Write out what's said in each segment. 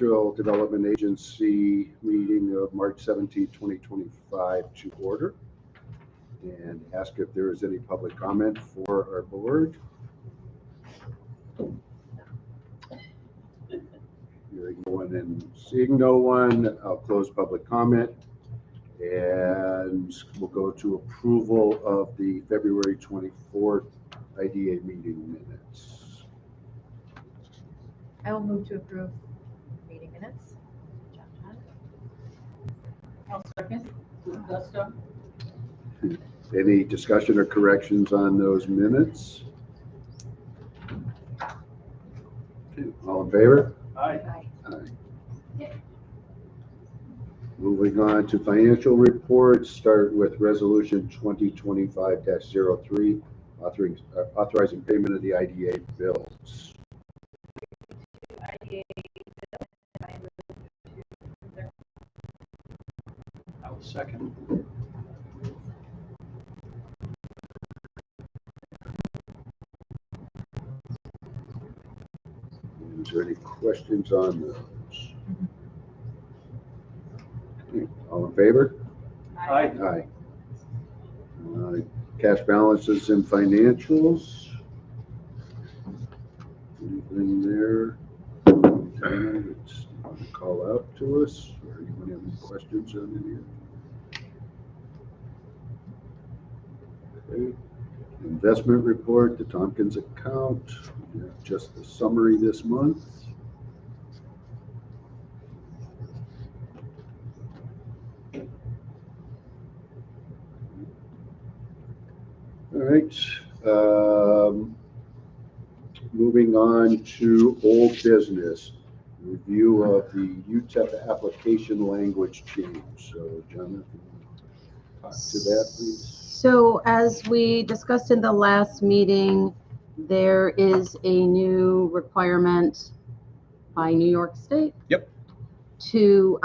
Industrial Development Agency meeting of March 17, 2025 to order, and ask if there is any public comment for our board. Hearing no one and seeing no one, I'll close public comment, and we'll go to approval of the February 24th IDA meeting minutes. I will move to approve meeting minutes. I'll second. Gusto. Any discussion or corrections on those minutes? Okay, all in favor? Aye. Aye. Moving on to financial reports, start with resolution 2025-03, authorizing payment of the IDA bills. I will second. Is there any questions on those? Okay, all in favor? Aye. Aye. Cash balances and financials. Anything there? It's want to call out to us, or anyone have any questions on any of it? Okay. Investment report, the Tompkins account. We have just the summary this month. All right. Moving on to old business. Review of the UTEP application language change. So, Jonathan, talk to that, please. So, as we discussed in the last meeting, there is a new requirement by New York State. Yep. To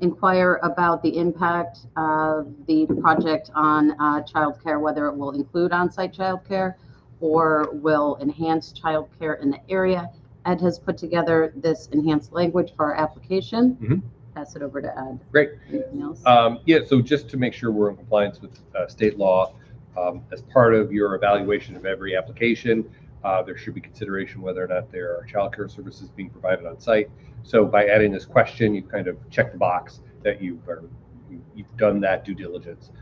inquire about the impact of the project on childcare, whether it will include on-site childcare or will enhance childcare in the area. Ed has put together this enhanced language for our application. Mm-hmm. Pass it over to Ed. Great. Anything else? Yeah, so just to make sure we're in compliance with state law, as part of your evaluation of every application, there should be consideration whether or not there are childcare services being provided on site. So by adding this question, you kind of check the box that you've done that due diligence.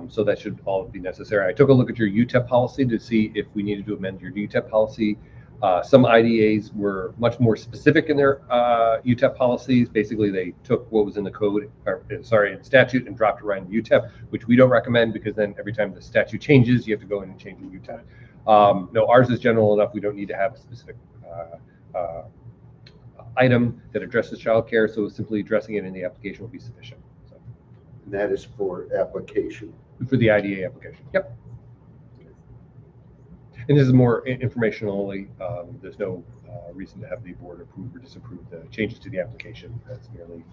So that should all be necessary. I took a look at your UTEP policy to see if we needed to amend your UTEP policy. Some IDAs were much more specific in their UTEP policies. Basically, they took what was in the code, in statute, and dropped it right in UTEP, which we don't recommend, because then every time the statute changes, you have to go in and change the UTEP. No, ours is general enough. We don't need to have a specific item that addresses childcare, so simply addressing it in the application will be sufficient. So, And that is for application. for the IDA application. Yep. And this is more informational only. There's no reason to have the board approve or disapprove the changes to the application. That's merely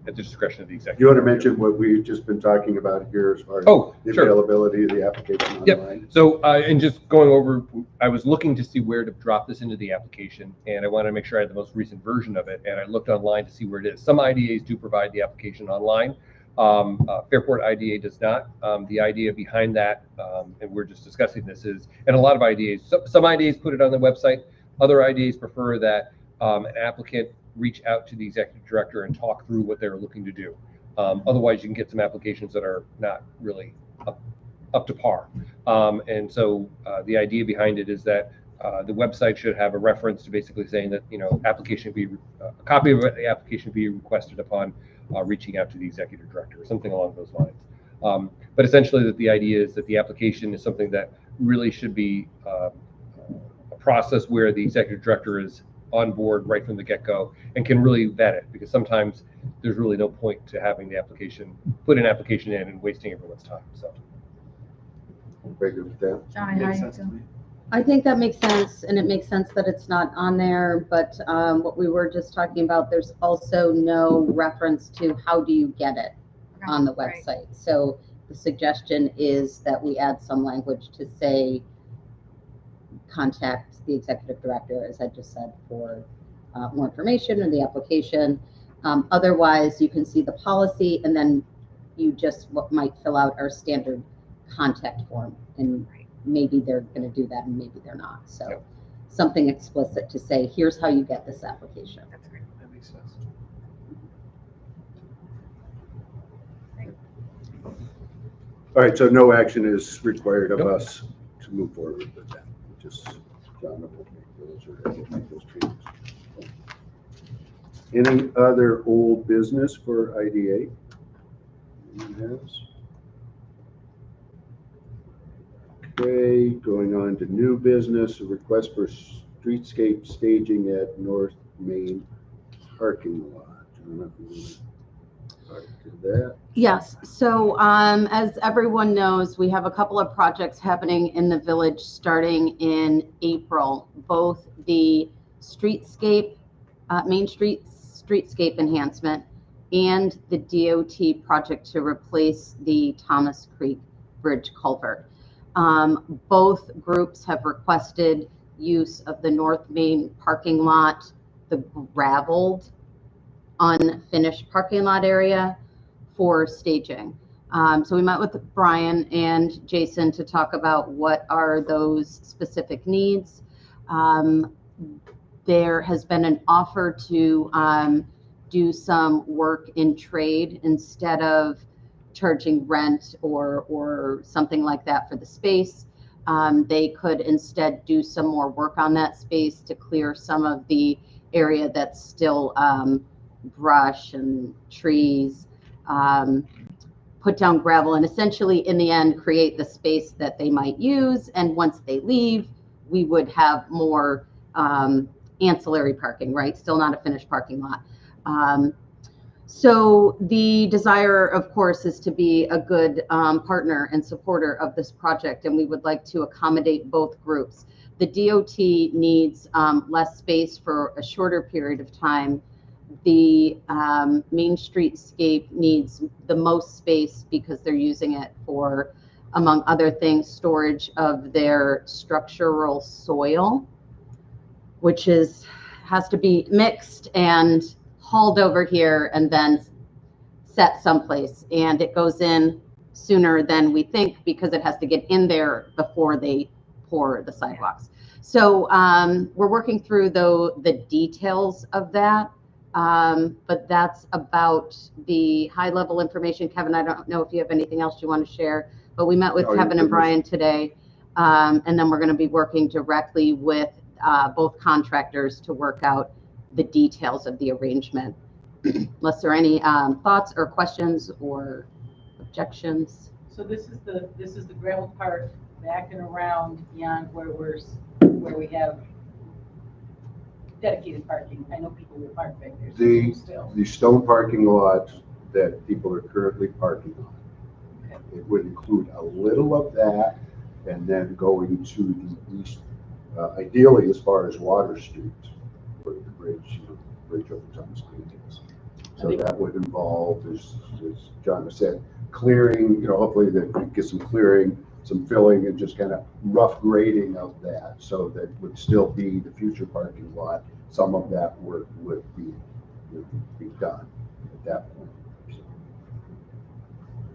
at the discretion of the executive. You want to mention what we've just been talking about here as far as the sure. availability of the application online? Yep. So, and just going over, I was looking to see where to drop this into the application, and I wanted to make sure I had the most recent version of it, and I looked online to see where it is. Some IDAs do provide the application online. Fairport IDA does not. The idea behind that, and we're just discussing this, is, and a lot of IDAs, some IDAs put it on the website. Other IDAs prefer that an applicant reach out to the executive director and talk through what they're looking to do. Otherwise, you can get some applications that are not really up to par. And so the idea behind it is that the website should have a reference to basically saying that, application be a copy of the application be requested upon reaching out to the executive director, or something along those lines. But essentially, that the idea is that the application is something that really should be a process where the executive director is on board right from the get-go and can really vet it, because sometimes there's really no point to having the application, put an application in and wasting everyone's time. So, Very good with that. Johnny, how you feel? I think that makes sense, and it makes sense that it's not on there, but what we were just talking about, there's also no reference to how do you get it on the website. Right. So the suggestion is that we add some language to say, contact the executive director, as I just said, for more information in the application. Otherwise, you can see the policy, and then you just might fill out our standard contact form, and maybe they're going to do that and maybe they're not. So Yep. something explicit to say, here's how you get this application. That's great. That makes sense. All right, so no action is required of us to move forward with that. Just John will make those changes. Any other old business for IDA? Anyone has? Okay, going on to new business, a request for streetscape staging at North Main parking lot. I don't know if you want to talk to that. Yes, so as everyone knows, we have a couple of projects happening in the village starting in April. Both the streetscape, Main Street streetscape enhancement, and the DOT project to replace the Thomas Creek Bridge culvert. Both groups have requested use of the North Main parking lot, the graveled, unfinished parking lot area for staging. So we met with Brian and Jason to talk about what are those specific needs. There has been an offer to do some work in trade instead of charging rent or something like that for the space. They could instead do some more work on that space to clear some of the area that's still brush and trees, put down gravel, and essentially in the end create the space that they might use. And once they leave, we would have more ancillary parking, right? Still not a finished parking lot. So the desire, of course, is to be a good partner and supporter of this project, and we would like to accommodate both groups. The DOT needs less space for a shorter period of time. The Main Streetscape needs the most space because they're using it for, among other things, storage of their structural soil, which has to be mixed and hauled over here and then set someplace. And it goes in sooner than we think because it has to get in there before they pour the sidewalks. So we're working through the details of that. But that's about the high level information. Kevin, I don't know if you have anything else you want to share, but we met with Kevin and Brian today. And then we're going to be working directly with both contractors to work out the details of the arrangement. Unless there are any thoughts or questions or objections. So this is the gravel part back and around beyond where we have dedicated parking. I know people will park back there still. The stone parking lot that people are currently parking on. Okay. It would include a little of that, and then going to the east, ideally as far as Water Street, where the bridge over Thomas Creek is. So that would involve, as John has said, clearing, hopefully that we get some clearing, some filling, and just kind of rough grading of that, so that would still be the future parking lot. Some of that work would be done at that point.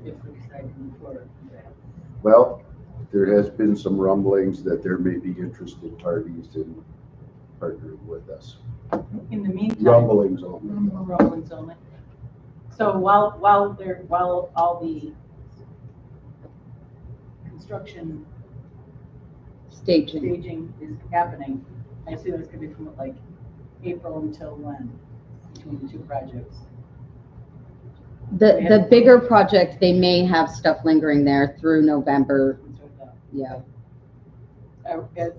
If we decide to move forward with that. Well, there has been some rumblings that there may be interested parties in partnering with us. In the meantime. Rumblings only. Rumblings only. So while all the construction staging is happening, I assume it's going to be from like April until when, between the two projects? The bigger project, they may have stuff lingering there through November. Yeah.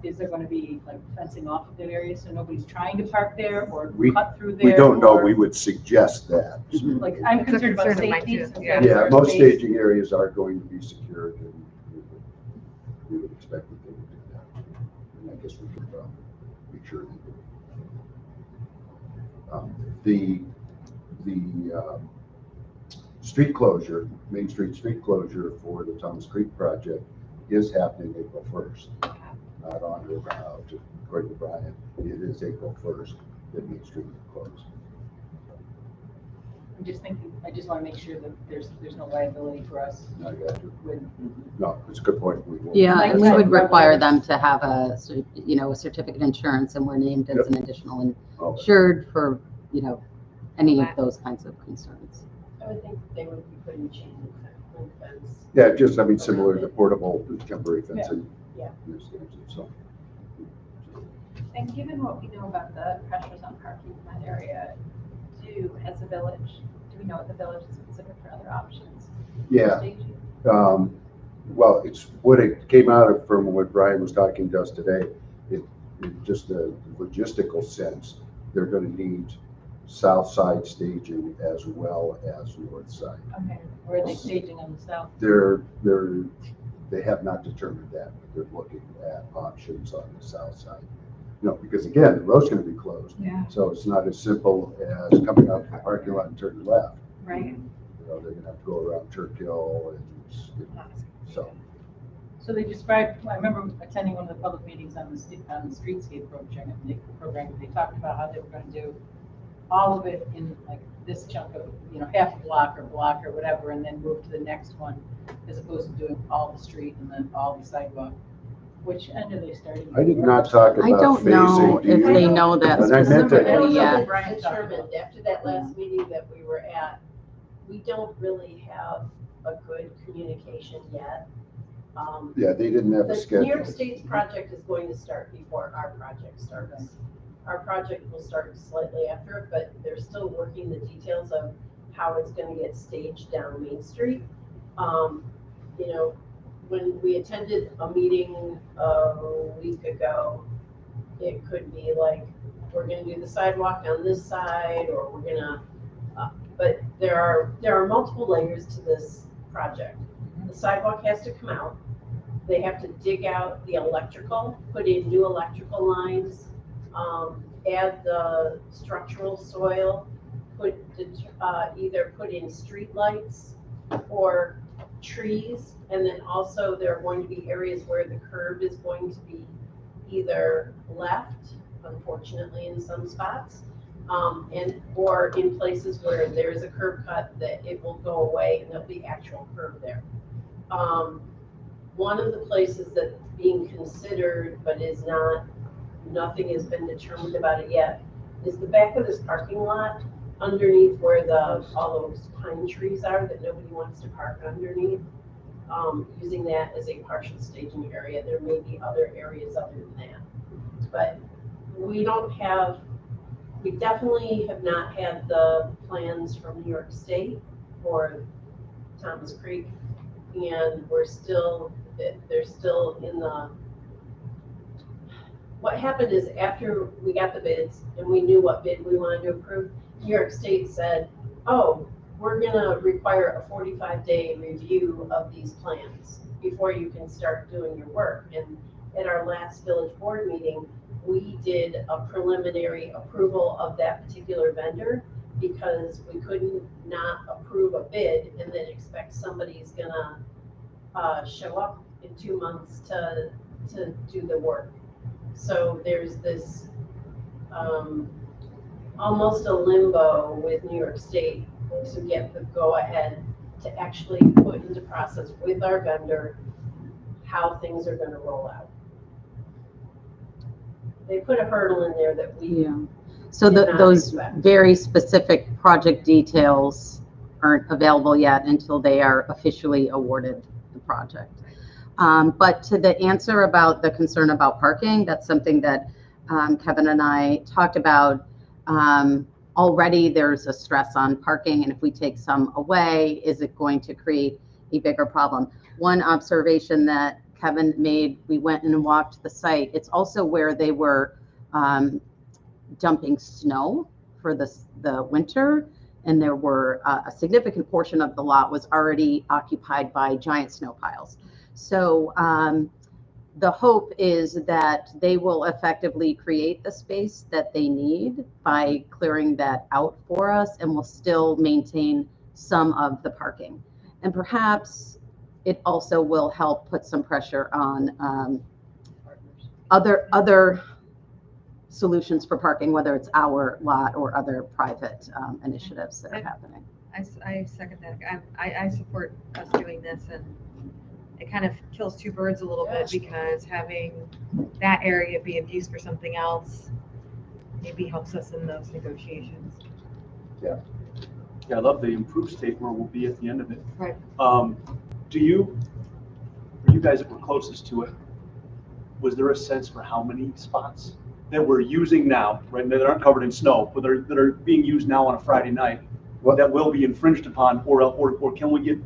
Is there going to be like fencing off of that area so nobody's trying to park there or cut through there? We don't know. or- We would suggest that. Like, I'm It's a concerned about concern of mine safety. too, since yeah. that's Yeah, our most space. staging areas are going to be secured, and we would expect that they would do that. And I guess we could make sure they do. The street closure, Main Street street closure for the Thomas Creek project is happening April 1st. Not on or about, according to Brian, it is April 1st. that Main Street closed. I'm just thinking, I just want to make sure that there's no liability for us Now you have to, with, no, it's a good point. We will- Yeah, Like and we that. would require them to have a, a certificate of insurance, and we're named as Yep. an additional Oh, insured for, any of those kinds of concerns. I would think they would be putting chain link fence. yeah, just, I mean, similar to portable temporary fencing. Yeah. So, And given what we know about the pressures on parking in that area, as a village, do we know what the village is considered for other options? yeah. Staging? Well, it's what it came out of from what Brian was talking to us today. It just a logistical sense, they're going to need south side staging as well as north side. Okay. where are they staging on the south? They have not determined that, but they're looking at options on the south side. Because again, the road's going to be closed. Yeah. So it's not as simple as coming out to the parking lot and turning left. Right. They're going to have to go around Turk Hill and so. So they described, I remember attending one of the public meetings on the streetscape program. They talked about how they were going to do all of it in like this chunk of, half a block or whatever, and then move to the next one, as opposed to doing all the street and then all the sidewalk. Which end are they starting? I did not talk about I don't know phasing. Do if you? they know that And I meant to- I don't specifically know yet. that determined, after that last meeting that we were at, we don't really have a good communication yet. Yeah, they didn't have a The schedule. New York State's project is going to start before our project starts. Our project will start slightly after it, but they're still working the details of how it's gonna get staged down Main Street. When we attended a meeting a week ago, it could be like, we're gonna do the sidewalk on this side, or we're gonna, but there are multiple layers to this project. The sidewalk has to come out. They have to dig out the electrical, put in new electrical lines, add the structural soil, either put in street lights or trees, and then also there are going to be areas where the curb is going to be either left, unfortunately in some spots, or in places where there is a curb cut that it will go away and there'll be actual curb there. One of the places that's being considered but is not, nothing has been determined about it yet, is the back of this parking lot underneath where all those pine trees are that nobody wants to park underneath, using that as a partial staging area. There may be other areas other than that. But we definitely have not had the plans from New York State for Thomas Creek, and they're still in the, what happened is after we got the bids and we knew what bid we wanted to approve, New York State said, oh, we're gonna require a 45-day review of these plans before you can start doing your work. And at our last village board meeting, we did a preliminary approval of that particular vendor because we couldn't not approve a bid and then expect somebody's gonna show up in 2 months to do the work. So there's this almost a limbo with New York State to get the go-ahead to actually put into process with our vendor how things are going to roll out. They put a hurdle in there that we Yeah. So did not those expect. very specific project details aren't available yet until they are officially awarded the project. But to the answer about the concern about parking, that's something that Kevin and I talked about. Already there's a stress on parking, and if we take some away, is it going to create a bigger problem? One observation that Kevin made, we went and walked the site. It's also where they were dumping snow for the winter, and there were a significant portion of the lot was already occupied by giant snow piles. So the hope is that they will effectively create the space that they need by clearing that out for us, and will still maintain some of the parking. And perhaps it also will help put some pressure on other solutions for parking, whether it's our lot or other private initiatives that are happening. I second that. I support us doing this, and it kind of kills two birds a little bit, because having that area be of use for something else maybe helps us in those negotiations. Yeah, I love the improved state where we'll be at the end of it. Right. For you guys that were closest to it, was there a sense for how many spots that we're using now, right, that aren't covered in snow, but that are being used now on a Friday night, that will be infringed upon, or can we get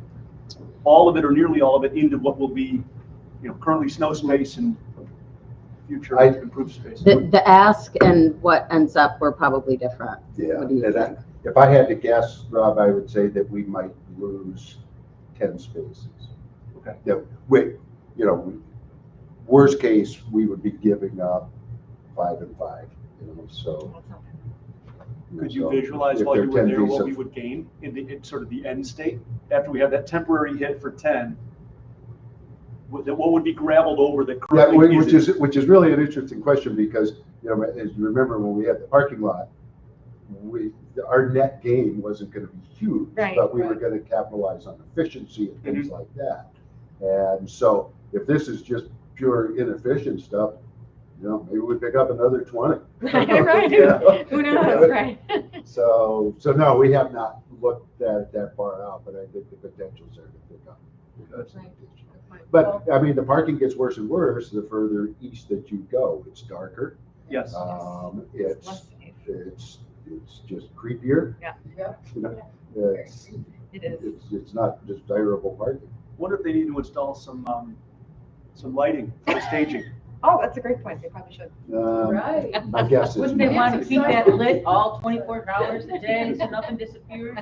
all of it or nearly all of it into what will be, currently snow space and future improved space? The ask and what ends up were probably different. Yeah, What do you think? if I had to guess, Rob, I would say that we might lose 10 spaces. Okay. That worst case, we would be giving up 5 and 5, so. Could you visualize while you were there what we would gain in sort of the end state after we have that temporary hit for 10? What would be gravelled over that currently which is really an interesting question, because as you remember, when we had the parking lot, our net gain wasn't going to be huge, right, but we were going to capitalize on efficiency and things like that. And so if this is just pure inefficient stuff, maybe we pick up another 20. Right. Who knows, right? So no, we have not looked at it that far out, but I think the potential's there to pick up. But I mean, the parking gets worse and worse the further east that you go. It's darker. Yes. It's just creepier. Yeah. It's not desirable parking. Wonder if they need to install some lighting for the staging. Oh, that's a great point. They probably should. Right. My guess is Wouldn't they want to keep that lit all 24 hours a day so nothing disappears,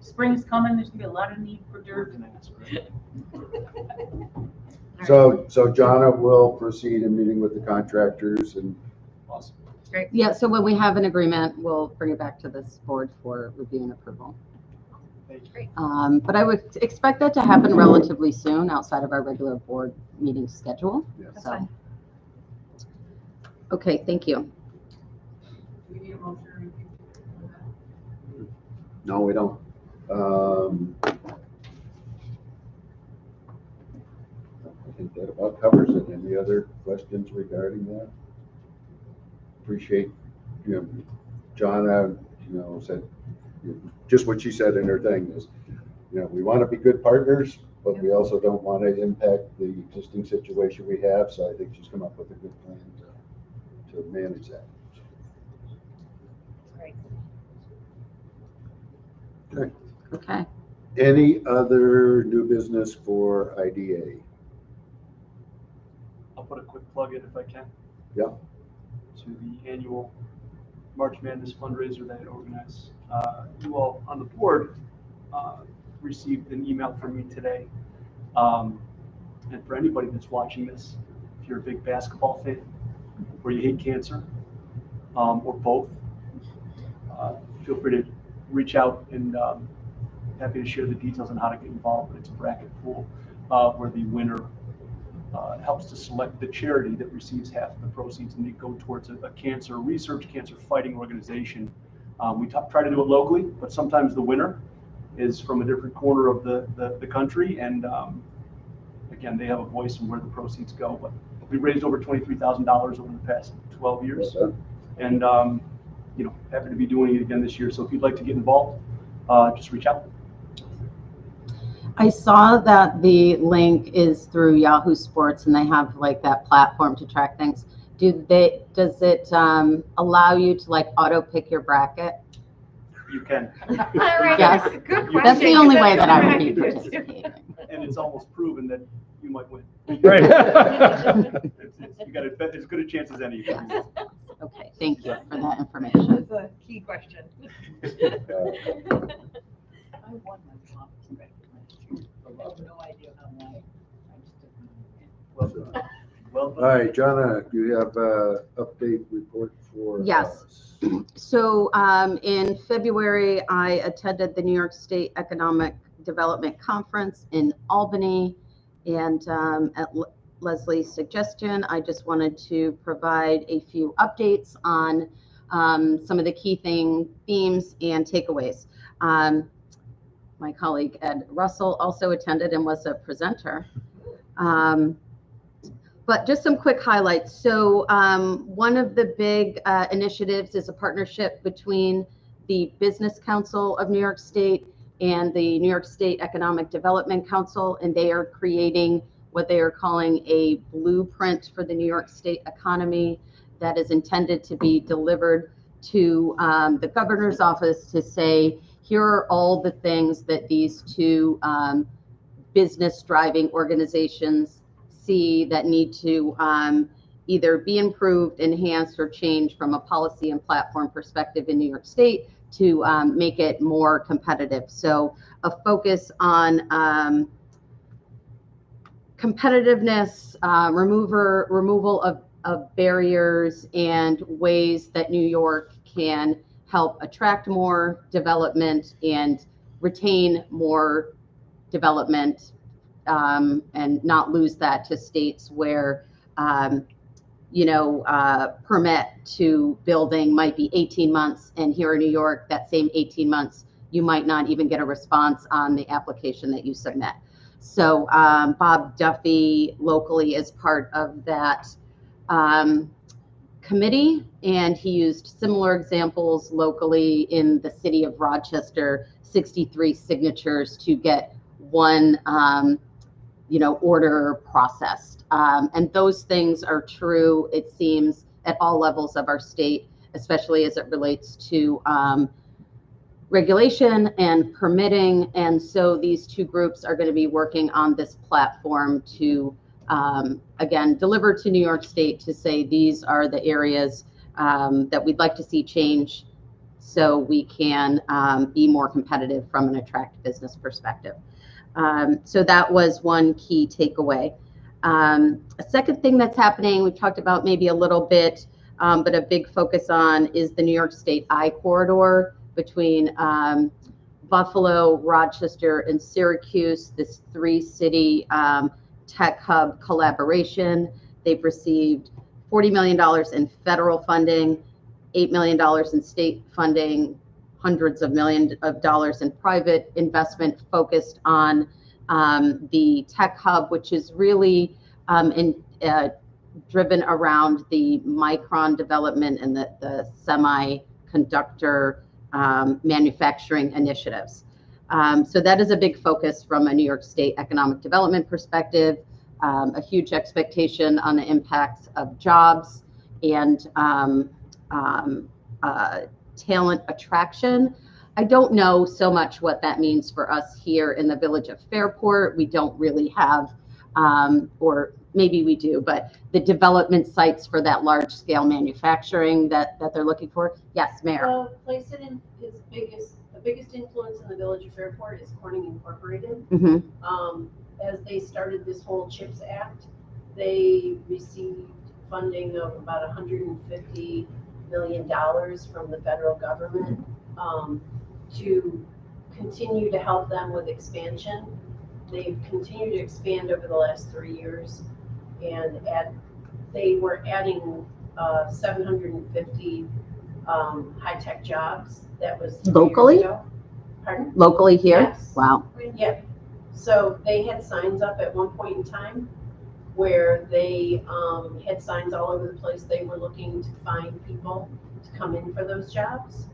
Spring's coming, there's gonna be a lot of need for dirt. So Jonna will proceed in meeting with the contractors and. Awesome. Great. Yeah, so when we have an agreement, we'll bring it back to this board for review and approval. Great. But I would expect that to happen relatively soon outside of our regular board meeting schedule. Yeah. That's So, fine. okay, thank you. Do we need a motion? No, we don't. I think that about covers it. Any other questions regarding that? Appreciate, Jonna, said just what she said in her thing is, we want to be good partners, but we also don't want to impact the existing situation we have. So I think she's come up with a good plan to manage that. Great. Okay. Okay. Any other new business for IDA? I'll put a quick plug in if I can. Yeah. To the annual March Madness fundraiser that I organize. You all on the board received an email from me today. And for anybody that's watching this, if you're a big basketball fan or you hate cancer, or both, feel free to reach out, and happy to share the details on how to get involved. It's a bracket pool where the winner helps to select the charity that receives half of the proceeds, and they go towards a cancer research, cancer fighting organization. We try to do it locally, but sometimes the winner is from a different corner of the country, and again, they have a voice in where the proceeds go. But we raised over $23,000 over the past 12 years, and happy to be doing it again this year. So if you'd like to get involved, just reach out. I saw that the link is through Yahoo Sports, and they have like that platform to track things. Does it allow you to like auto pick your bracket? You can. All right. Yes. Good question. That's the only way that I would be Right. participating. And it's almost proven that you might win. Right. You got as good a chance as any. Yes. Okay, thank you for that information. That's a key question. I won my conference bracket last year. I have no idea how why. I just didn't know. Well All done. right, Jonna, do you have an update report for Yes. us? So in February, I attended the New York State Economic Development Conference in Albany, and Leslie's suggestion, I just wanted to provide a few updates on some of the key themes and takeaways. My colleague Ed Russell also attended and was a presenter. But just some quick highlights. So one of the big initiatives is a partnership between the Business Council of New York State and the New York State Economic Development Council, and they are creating what they are calling a blueprint for the New York State economy that is intended to be delivered to the governor's office to say, here are all the things that these two business driving organizations see that need to either be improved, enhanced, or changed from a policy and platform perspective in New York State to make it more competitive. So a focus on competitiveness, removal of barriers, and ways that New York can help attract more development and retain more development, and not lose that to states where permit to building might be 18 months, and here in New York, that same 18 months, you might not even get a response on the application that you submit. So Bob Duffy locally is part of that committee, and he used similar examples locally in the city of Rochester, 63 signatures to get one order processed. And those things are true, it seems, at all levels of our state, especially as it relates to regulation and permitting. And so these two groups are going to be working on this platform to, again, deliver to New York State to say these are the areas that we'd like to see change so we can be more competitive from an attract business perspective. So that was one key takeaway. A second thing that's happening, we've talked about maybe a little bit, but a big focus on is the New York State I-corridor between Buffalo, Rochester, and Syracuse, this three-city tech hub collaboration. They've received $40 million in federal funding, $8 million in state funding, hundreds of millions of dollars in private investment focused on the tech hub, which is really driven around the micron development and the semiconductor manufacturing initiatives. So that is a big focus from a New York State economic development perspective, a huge expectation on the impacts of jobs and talent attraction. I don't know so much what that means for us here in the village of Fairport. We don't really have, or maybe we do, but the development sites for that large scale manufacturing that they're looking for. Yes, Mayor. Well, place it in his the biggest influence in the village of Fairport is Corning Incorporated. Mm-hmm. As they started this whole CHIPS Act, they received funding of about $150 million from the federal government to continue to help them with expansion. They've continued to expand over the last 3 years, and they were adding 750 high-tech jobs. That was 3 Locally? years ago. Pardon? Locally here? Yes. Wow. Yeah. So they had signs up at one point in time where they had signs all over the place. They were looking to find people to come in for those jobs.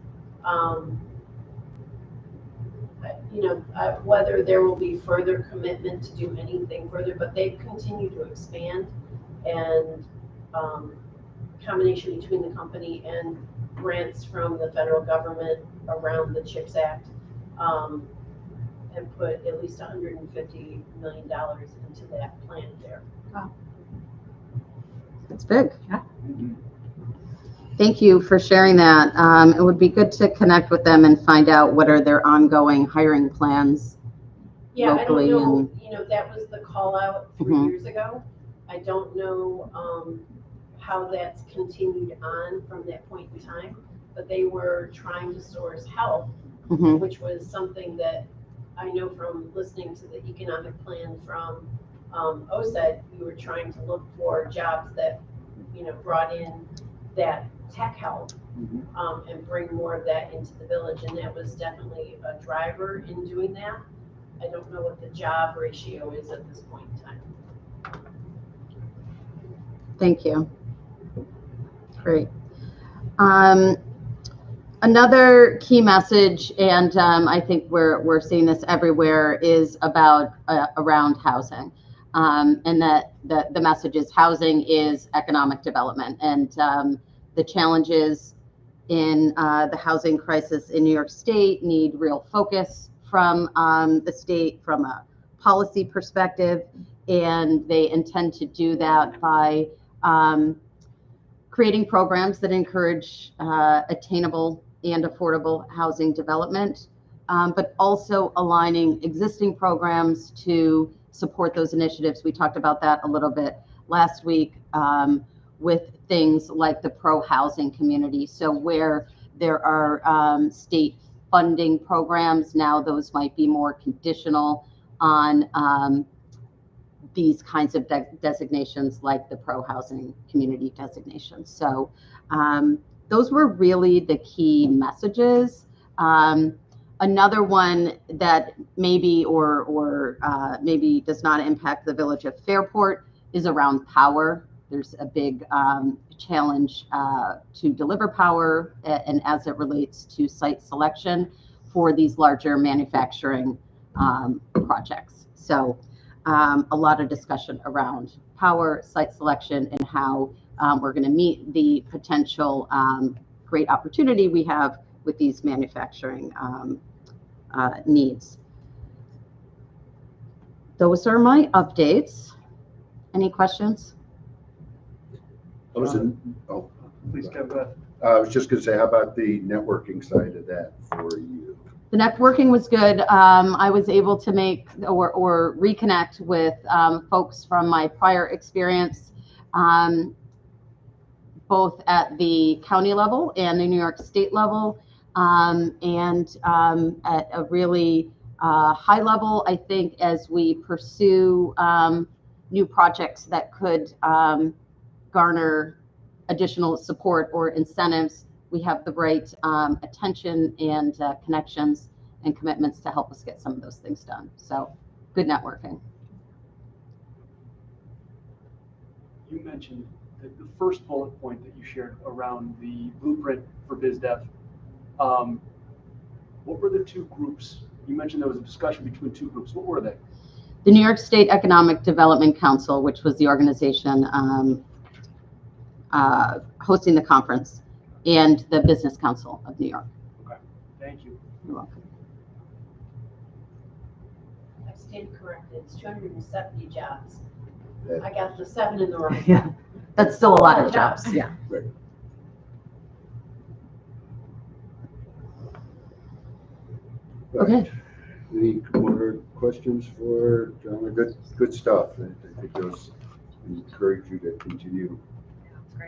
Whether there will be further commitment to do anything further, but they've continued to expand, and combination between the company and grants from the federal government around the CHIPS Act, and put at least $150 million into that plant there. Wow. That's big. Yeah. Thank you for sharing that. It would be good to connect with them and find out what are their ongoing hiring plans. Yeah, locally. I don't know, that was the call out 3 Mhm. years ago. I don't know how that's continued on from that point in time, but they were trying to source help, Mhm. which was something that I know from listening to the economic plan from OCED, we were trying to look for jobs that, brought in that tech help, and bring more of that into the village, and that was definitely a driver in doing that. I don't know what the job ratio is at this point in time. Thank you. Great. Another key message, and I think we're seeing this everywhere, is about around housing, and that the message is housing is economic development, and the challenges in the housing crisis in New York State need real focus from the state from a policy perspective, and they intend to do that by creating programs that encourage attainable and affordable housing development, but also aligning existing programs to support those initiatives. We talked about that a little bit last week with things like the pro-housing community. So where there are state funding programs, now those might be more conditional on these kinds of designations like the pro-housing community designations. So those were really the key messages. Another one that maybe maybe does not impact the village of Fairport is around power. There's a big challenge to deliver power, and as it relates to site selection for these larger manufacturing projects. So a lot of discussion around power, site selection, and how we're going to meet the potential great opportunity we have with these manufacturing needs. Those are my updates. Any questions? Please, Kev, go ahead. I was just going to say, how about the networking side of that for you? The networking was good. I was able to make or reconnect with folks from my prior experience, both at the county level and the New York State level, and at a really high level. I think as we pursue new projects that could garner additional support or incentives, we have the right attention and connections and commitments to help us get some of those things done. So good networking. You mentioned that the first bullet point that you shared around the blueprint for BizDev. What were the two groups? You mentioned there was a discussion between two groups. What were they? The New York State Economic Development Council, which was the organization hosting the conference, and the Business Council of New York. Okay, thank you. You're welcome. I stand corrected, it's 270 jobs. That- I got the 7 in the right. Yeah, that's still a lot of jobs. Yeah. Right. Okay. Any more questions for John? Good stuff. I think those encourage you to continue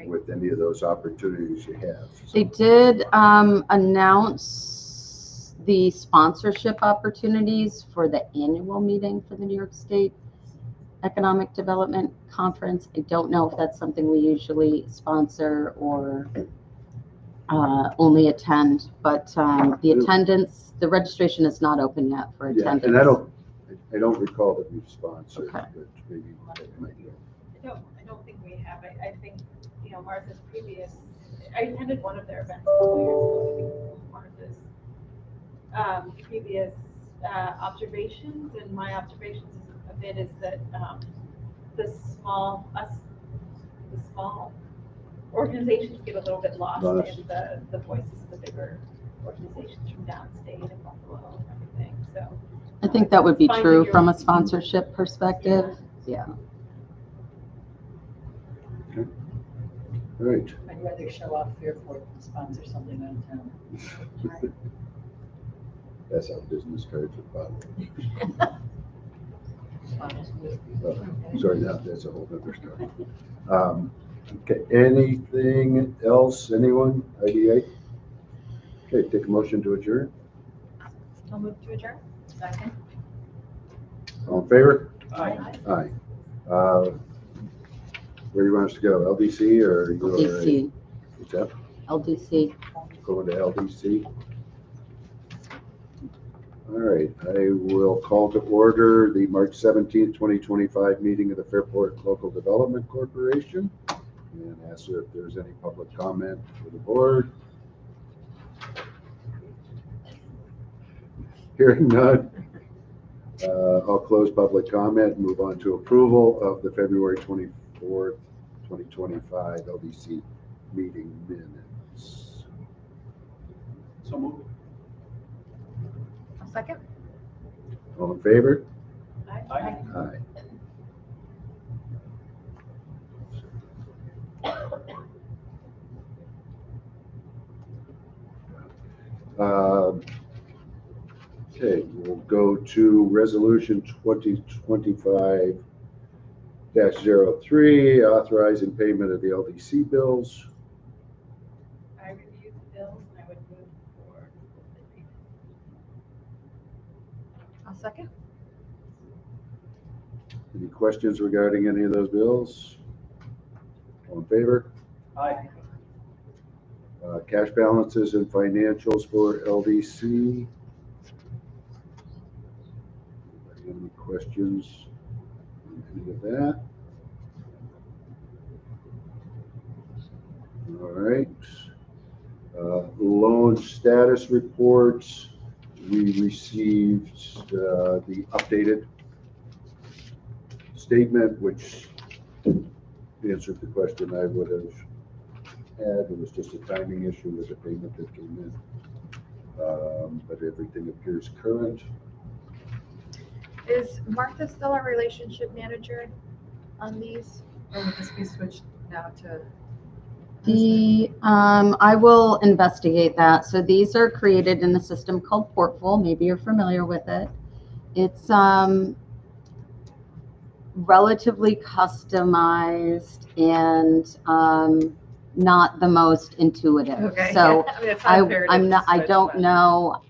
with any of those opportunities you have. So. They did announce the sponsorship opportunities for the annual meeting for the New York State Economic Development Conference. I don't know if that's something we usually sponsor or only attend, but the attendance, the registration is not open yet for attendance. And I don't recall that we've sponsored, Okay. but maybe that might be. I don't think we have. I think, Martha's previous, I attended one of their events a couple years ago. Martha's previous observations, and my observations a bit is that the small organizations get a little bit lost in the voices of the bigger organizations from downstate and Buffalo and everything. So I think that would be true from a sponsorship perspective. Yeah. Okay. All right. I'd rather show off Fairport than sponsor something out of town. That's how business cards are bought. Sorry, that's a whole other story. Okay, anything else? Anyone? IDA? Okay, take a motion to adjourn. I'll move to adjourn. Second. All in favor? Aye. Aye. Where do you want us to go, LDC or URA? LDC, What's that? LDC. Going to LDC. All right, I will call to order the March 17th, 2025 meeting of the Fairport Local Development Corporation and ask if there's any public comment for the board. Hearing none, I'll close public comment and move on to approval of the February 24th, 2025 LDC meeting minutes. So moved. A second? All in favor? Aye. Aye. Okay, we'll go to resolution 2025-03, authorizing payment of the LDC bills. I reviewed the bills and I would move for the payment. I'll second. Any questions regarding any of those bills? All in favor? Aye. Cash balances and financials for LDC. Any questions on any of that? All right. Loan status reports. We received the updated statement, which answered the question I would have had. It was just a timing issue with the payment that came in. But everything appears current. Is Martha still our relationship manager on these? Or would this be switched now to? I will investigate that. So these are created in a system called Portful. Maybe you're familiar with it. It's relatively customized and not the most intuitive. Okay. So I mean, it's not imperative I'm not. to I switch, don't but- know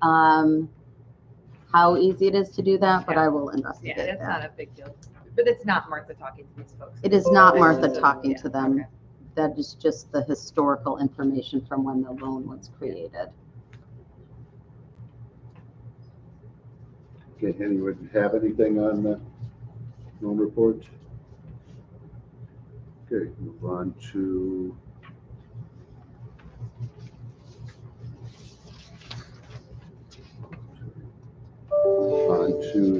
how easy it is to do that, but Yeah. I will Yeah, investigate it's that. not a big deal. But it's not Martha talking to these folks. It is not This Martha is a- talking yeah, to them. okay. That is just the historical information from when the loan was created. Okay, anyone have anything on the loan report? Okay, move on to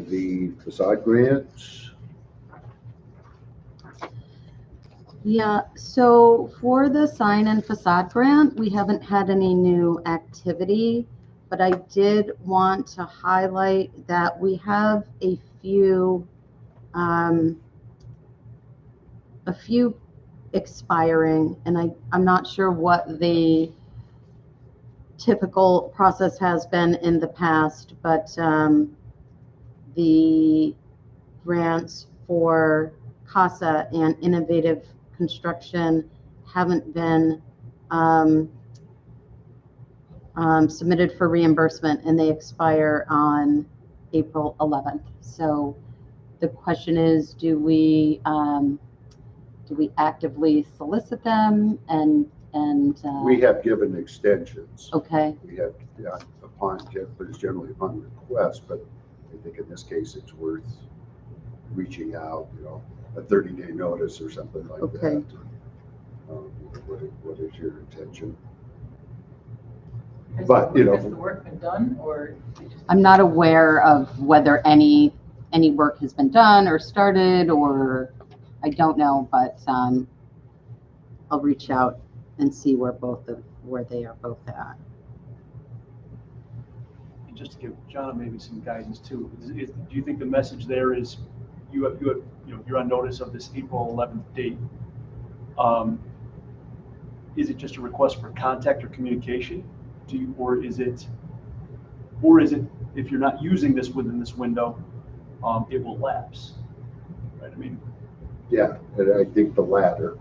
the facade grants. Yeah, so for the sign and facade grant, we haven't had any new activity, but I did want to highlight that we have a few expiring, and I'm not sure what the typical process has been in the past, but the grants for CASA and innovative construction haven't been submitted for reimbursement, and they expire on April 11th. So the question is, do we actively solicit them and We have given extensions. okay, We have but it's generally upon request, but I think in this case, it's worth reaching out, a 30-day notice or something like Okay. that. What is your intention? But, Has the work been done, or? I'm not aware of whether any work has been done or started, or I don't know, but I'll reach out and see where they are both at. And just to give John maybe some guidance too, do you think the message there is you're on notice of this April 11th date? Is it just a request for contact or communication? Or is it if you're not using this within this window, it will lapse, right? I mean, Yeah, and I think the latter.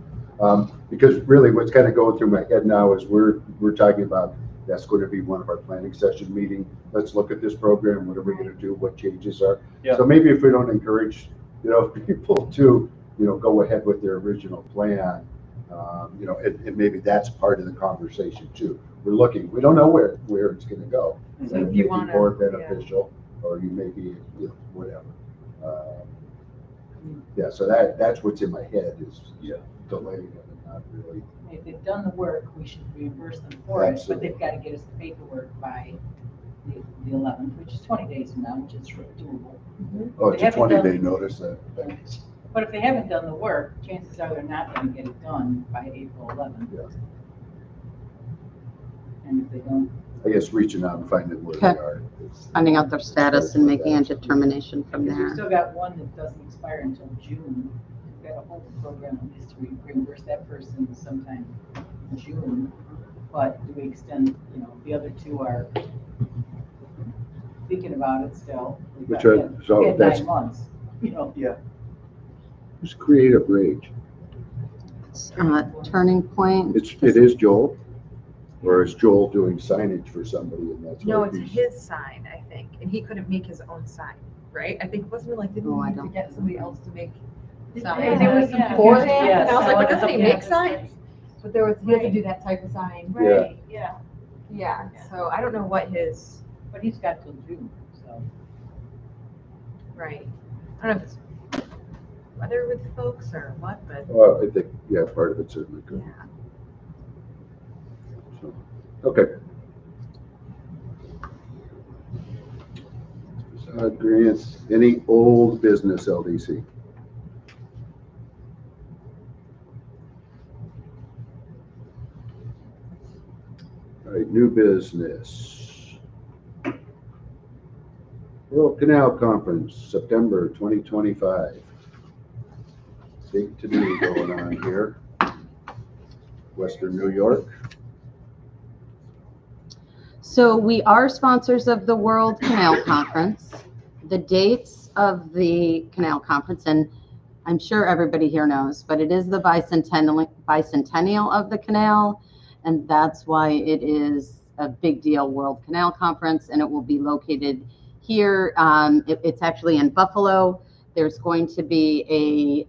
Because really what's kind of going through my head now is we're talking about, that's going to be one of our planning session meeting. Let's look at this program. What are we going to do? What changes are? Yeah. So maybe if we don't encourage, people to go ahead with their original plan, and maybe that's part of the conversation too. We don't know where it's going to go. So It if may you be wanna- more beneficial, or you may be, whatever. Yeah, so that's what's in my head is delaying it and not really. If they've done the work, we should reimburse them for it, but Absolutely. they've got to get us the paperwork by the 11th, which is 20 days from now, which is doable. Oh, They it's a haven't done- 20-day notice that. But if they haven't done the work, chances are they're not going to get it done by April 11th. Yeah. And if they don't, I guess reaching out and finding where Okay. they are. Finding out their status and making a determination from because we've there. still got one that doesn't expire until June. We've got a whole program at least to reimburse that person sometime in June. But do we extend, the other two are thinking about it still. We've Which got- are- so we had that's- 9 months, Who's Creative Rage? Turning Point. It is Joel? Or is Joel doing signage for somebody and that's No, what it's he's? his sign, I think, and he couldn't make his own sign, right? I think, wasn't it like, didn't Oh, I we need to don't get somebody else to make Yeah, signs? There was some yeah. beforehand, Yes, and I was like, I well, like doesn't he something make that signs? But he had to do that type of sign. Yeah. Yeah. Yeah, so I don't know what his, But he's got till June, so. right. I don't know if it's weather with folks or what, but Well, I think, part of it certainly could. yeah. So, okay. Grants, any old business LDC? All right, new business. World Canal Conference, September 2025. Big to-do going on here. Western New York. So we are sponsors of the World Canal Conference. The dates of the Canal Conference, and I'm sure everybody here knows, but it is the bicentennial of the canal, and that's why it is a big deal World Canal Conference, and it will be located here. It's actually in Buffalo. There's going to be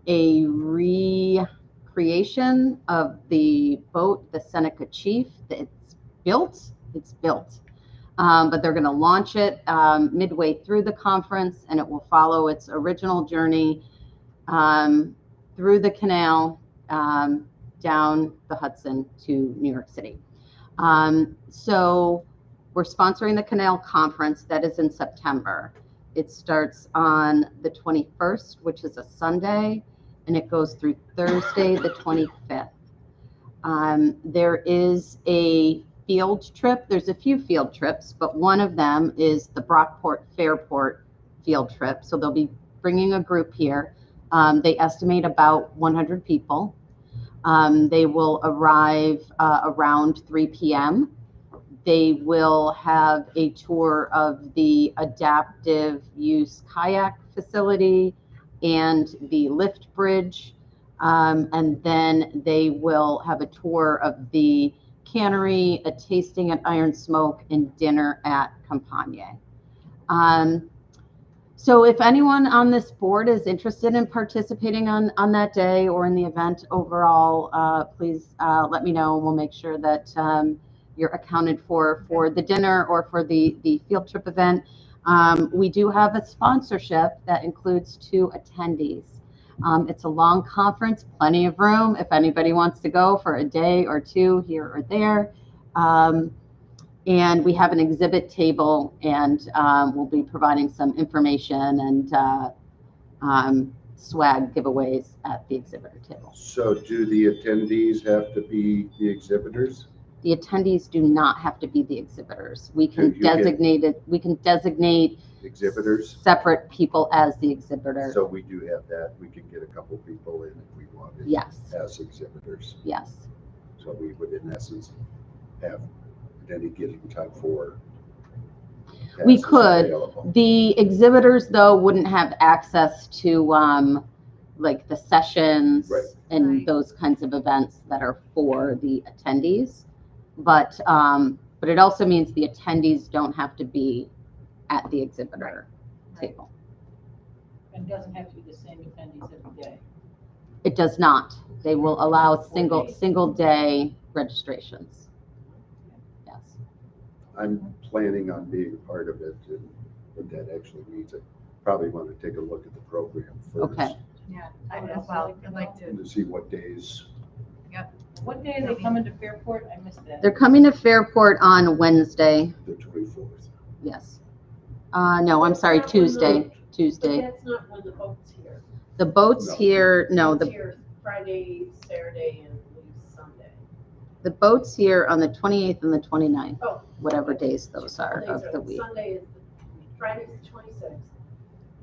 a recreation of the boat, the Seneca Chief. It's built. But they're going to launch it midway through the conference, and it will follow its original journey through the canal down the Hudson to New York City. So we're sponsoring the Canal Conference. That is in September. It starts on the 21st, which is a Sunday, and it goes through Thursday, the 25th. There is a field trip. There's a few field trips, but one of them is the Brockport Fairport field trip. So they'll be bringing a group here. They estimate about 100 people. They will arrive around 3 p.m. They will have a tour of the adaptive use kayak facility and the lift bridge. And then they will have a tour of the cannery, a tasting at Iron Smoke, and dinner at Campagne. So if anyone on this board is interested in participating on that day or in the event overall, please let me know, and we'll make sure that you're accounted for the dinner or for the field trip event. We do have a sponsorship that includes 2 attendees. It's a long conference, plenty of room if anybody wants to go for a day or 2 here or there. And we have an exhibit table, and we'll be providing some information and swag giveaways at the exhibitor table. So do the attendees have to be the exhibitors? The attendees do not have to be the exhibitors. We can You can- designate it. We can designate Exhibitors? separate people as the exhibitor. So we do have that. We can get a couple people in if we wanted. Yes. As exhibitors. Yes. So we would in essence have at any given time 4. We passes could. available. The exhibitors, though, wouldn't have access to like the sessions Right. and Right. those kinds of events that are for the attendees. But it also means the attendees don't have to be at the exhibitor table. And it doesn't have to be the same attendees every day. It does not. They will allow 4 days. single day registrations. Yes. I'm planning on being part of it, and what that actually means, I probably want to take a look at the program first. Okay. Yeah, I as well. I'd like to. To see what days. What day are they coming to Fairport? I missed that. They're coming to Fairport on Wednesday. The 24th. Yes. No, I'm sorry, Tuesday. But Tuesday. that's not when the boat's here. The boat's No. here, no, It's the here Friday, Saturday, and leaves Sunday. boat's here on the 28th and the 29th, Oh. whatever days those are Days of the week. Sunday is, Friday's the 26th,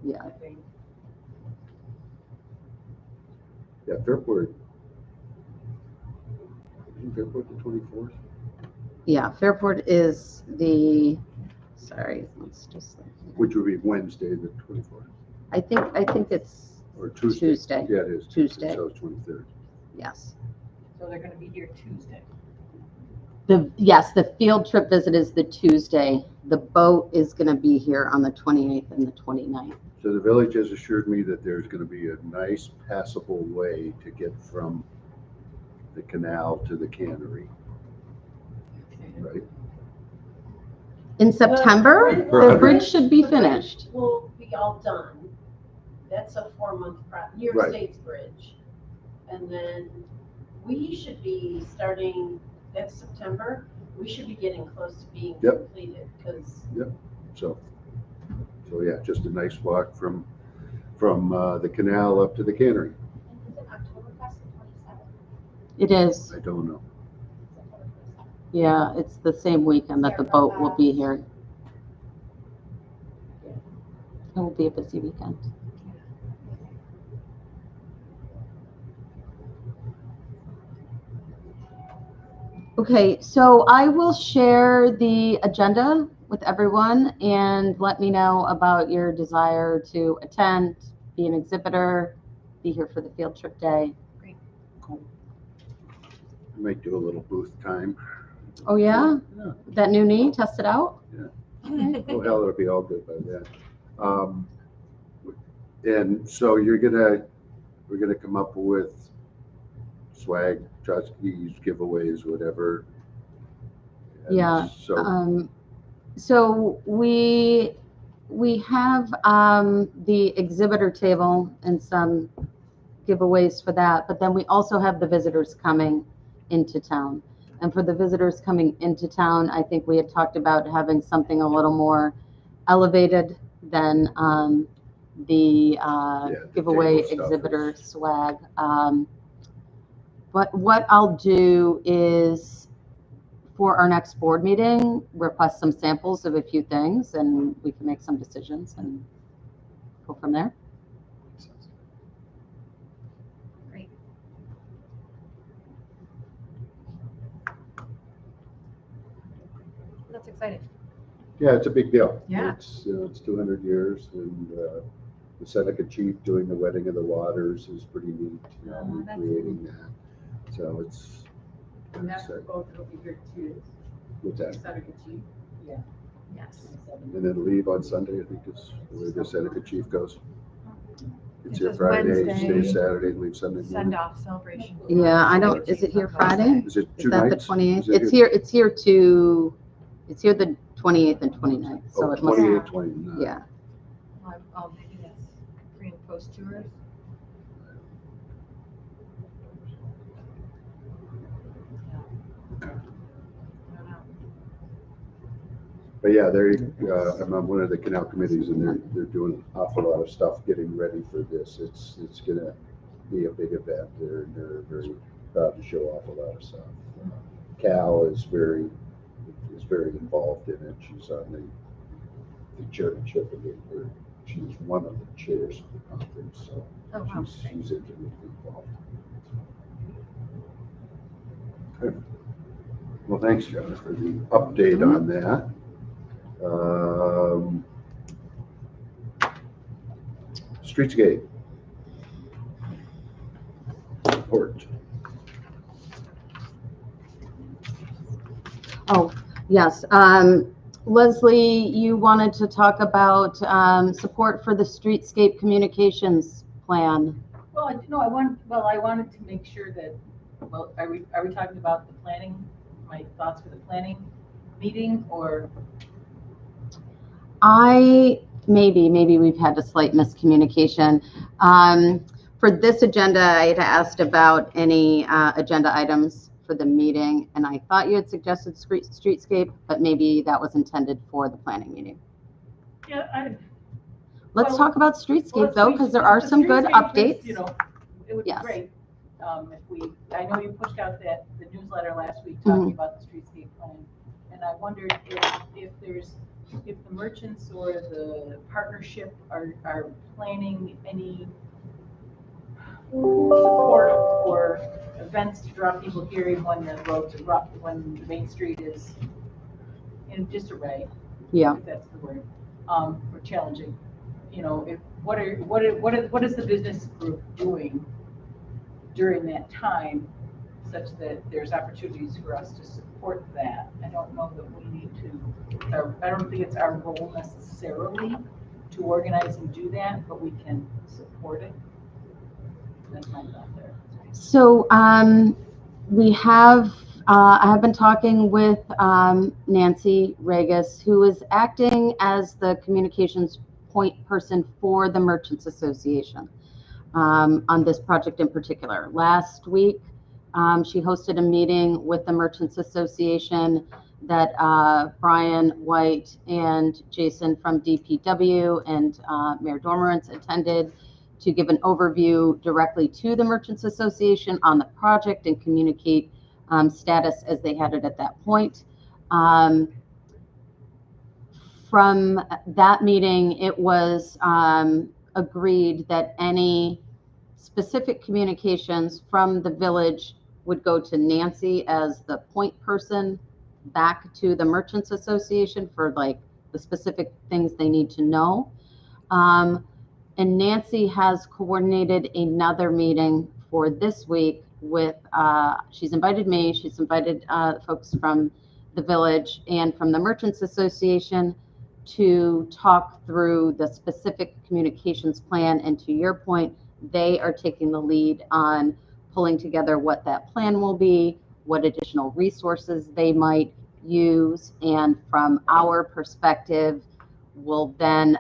Yeah. I think. Yeah, Fairport. Isn't Fairport the 24th? Yeah, Fairport is sorry, let's just, Which would be Wednesday, the 24th, I think it's or Tuesday. Tuesday. Yeah, it is. Tuesday. So it's 23rd. Yes. So they're gonna be here Tuesday. Yes, the field trip visit is the Tuesday. The boat is going to be here on the 28th and the 29th. So the village has assured me that there's going to be a nice passable way to get from the canal to the cannery, right? In September, the bridge should be finished. Will be all done. That's a 4-month New York Right. State's bridge. And then we should be starting, that's September, we should be getting close to being Yep. completed, because So yeah, just a nice walk from the canal up to the cannery. Is it Oktoberfest the 27th? It is. I don't know. September 27th. Yeah, it's the same weekend that the boat will be here. It will be a busy weekend. Okay, so I will share the agenda with everyone and let me know about your desire to attend, be an exhibitor, be here for the field trip day. I might do a little booth time. Oh, yeah? Yeah. That new knee, test it out? Yeah. Okay. Oh, hell, it'll be all good by then. And so we're gonna come up with swag, tchotchkes, giveaways, whatever. And Yeah. So, So we have the exhibitor table and some giveaways for that, but then we also have the visitors coming into town. And for the visitors coming into town, I think we had talked about having something a little more elevated than the giveaway table stuff exhibitor is- swag. But what I'll do is, for our next board meeting, request some samples of a few things, and we can make some decisions and go from there. Great. That's exciting. yeah, it's a big deal. Yeah. It's 200 years, and the Seneca chief doing the wedding of the waters is pretty neat, Oh, that's recreating that. So it's, And that's what both will be here too. what's that? Seneca Chief. Yeah. Yes. And then leave on Sunday, I think is the way the Seneca chief goes. It It's here says Friday, Wednesday. stays Saturday, and leave Sunday morning. Send off celebration. Yeah, I don't, is it here Friday? Is it Is two that the nights? 28th? Is it It's here the 28th and 29th, so Oh, it must, 28, 29. yeah. Maybe that's pre and post tours. I don't know. But yeah, I'm on one of the canal committees, and they're doing an awful lot of stuff getting ready for this. It's gonna be a big event. They're very proud to show off a lot of stuff. Cal is very involved in it. She's on the chairmanship of it, or she's one of the chairs of the conference, so Oh, wow. she's intimately involved. Okay. Well, thanks, John, for the update on that. Streetscape. Report. Oh, yes. Leslie, you wanted to talk about support for the streetscape communications plan. Well, I wanted to make sure that, well, are we talking about the planning, my thoughts for the planning meeting, or? Maybe we've had a slight miscommunication. For this agenda, I had asked about any agenda items for the meeting, and I thought you had suggested streetscape, but maybe that was intended for the planning meeting. Yeah, Let's talk about streetscape though, because there are some good updates. You know, it would be Yes. great I know you pushed out the newsletter last week talking about the streetscape plan, and I wondered if the merchants or the partnership are planning any support or events to draw people here when the roads are rough, when Main Street is in disarray. Yeah. If that's the word, or challenging. You know, what is the business group doing during that time, such that there's opportunities for us to support that? I don't know that we need to. I don't think it's our role necessarily to organize and do that, but we can support it. That's my thought there. So we have, I have been talking with Nancy Regas, who is acting as the communications point person for the Merchants Association on this project in particular. Last week, she hosted a meeting with the Merchants Association that Brian White and Jason from DPW and Mayor Dormerance attended to give an overview directly to the Merchants Association on the project and communicate status as they had it at that point. From that meeting, it was agreed that any specific communications from the village would go to Nancy as the point person back to the Merchants Association for like the specific things they need to know. And Nancy has coordinated another meeting for this week with, she's invited me, she's invited folks from the village and from the Merchants Association to talk through the specific communications plan. And to your point, they are taking the lead on pulling together what that plan will be, what additional resources they might use. And from our perspective, we'll then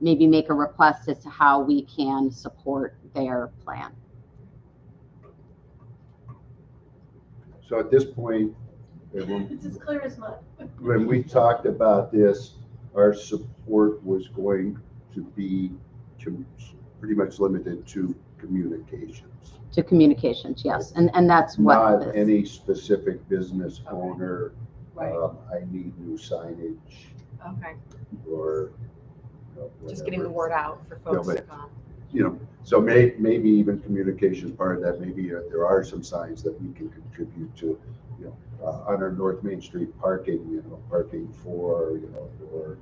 maybe make a request as to how we can support their plan. So at this point, It's as clear as mud. when we talked about this, our support was going to be pretty much limited to communications. To communications, yes, and that's what. Not any specific business owner, Right. I need new signage Okay, or just getting the whatever. word out for folks but- to come. You know, so maybe even communications part of that, maybe there are some signs that we can contribute to, you know, on our North Main Street parking, you know, parking for, you know, or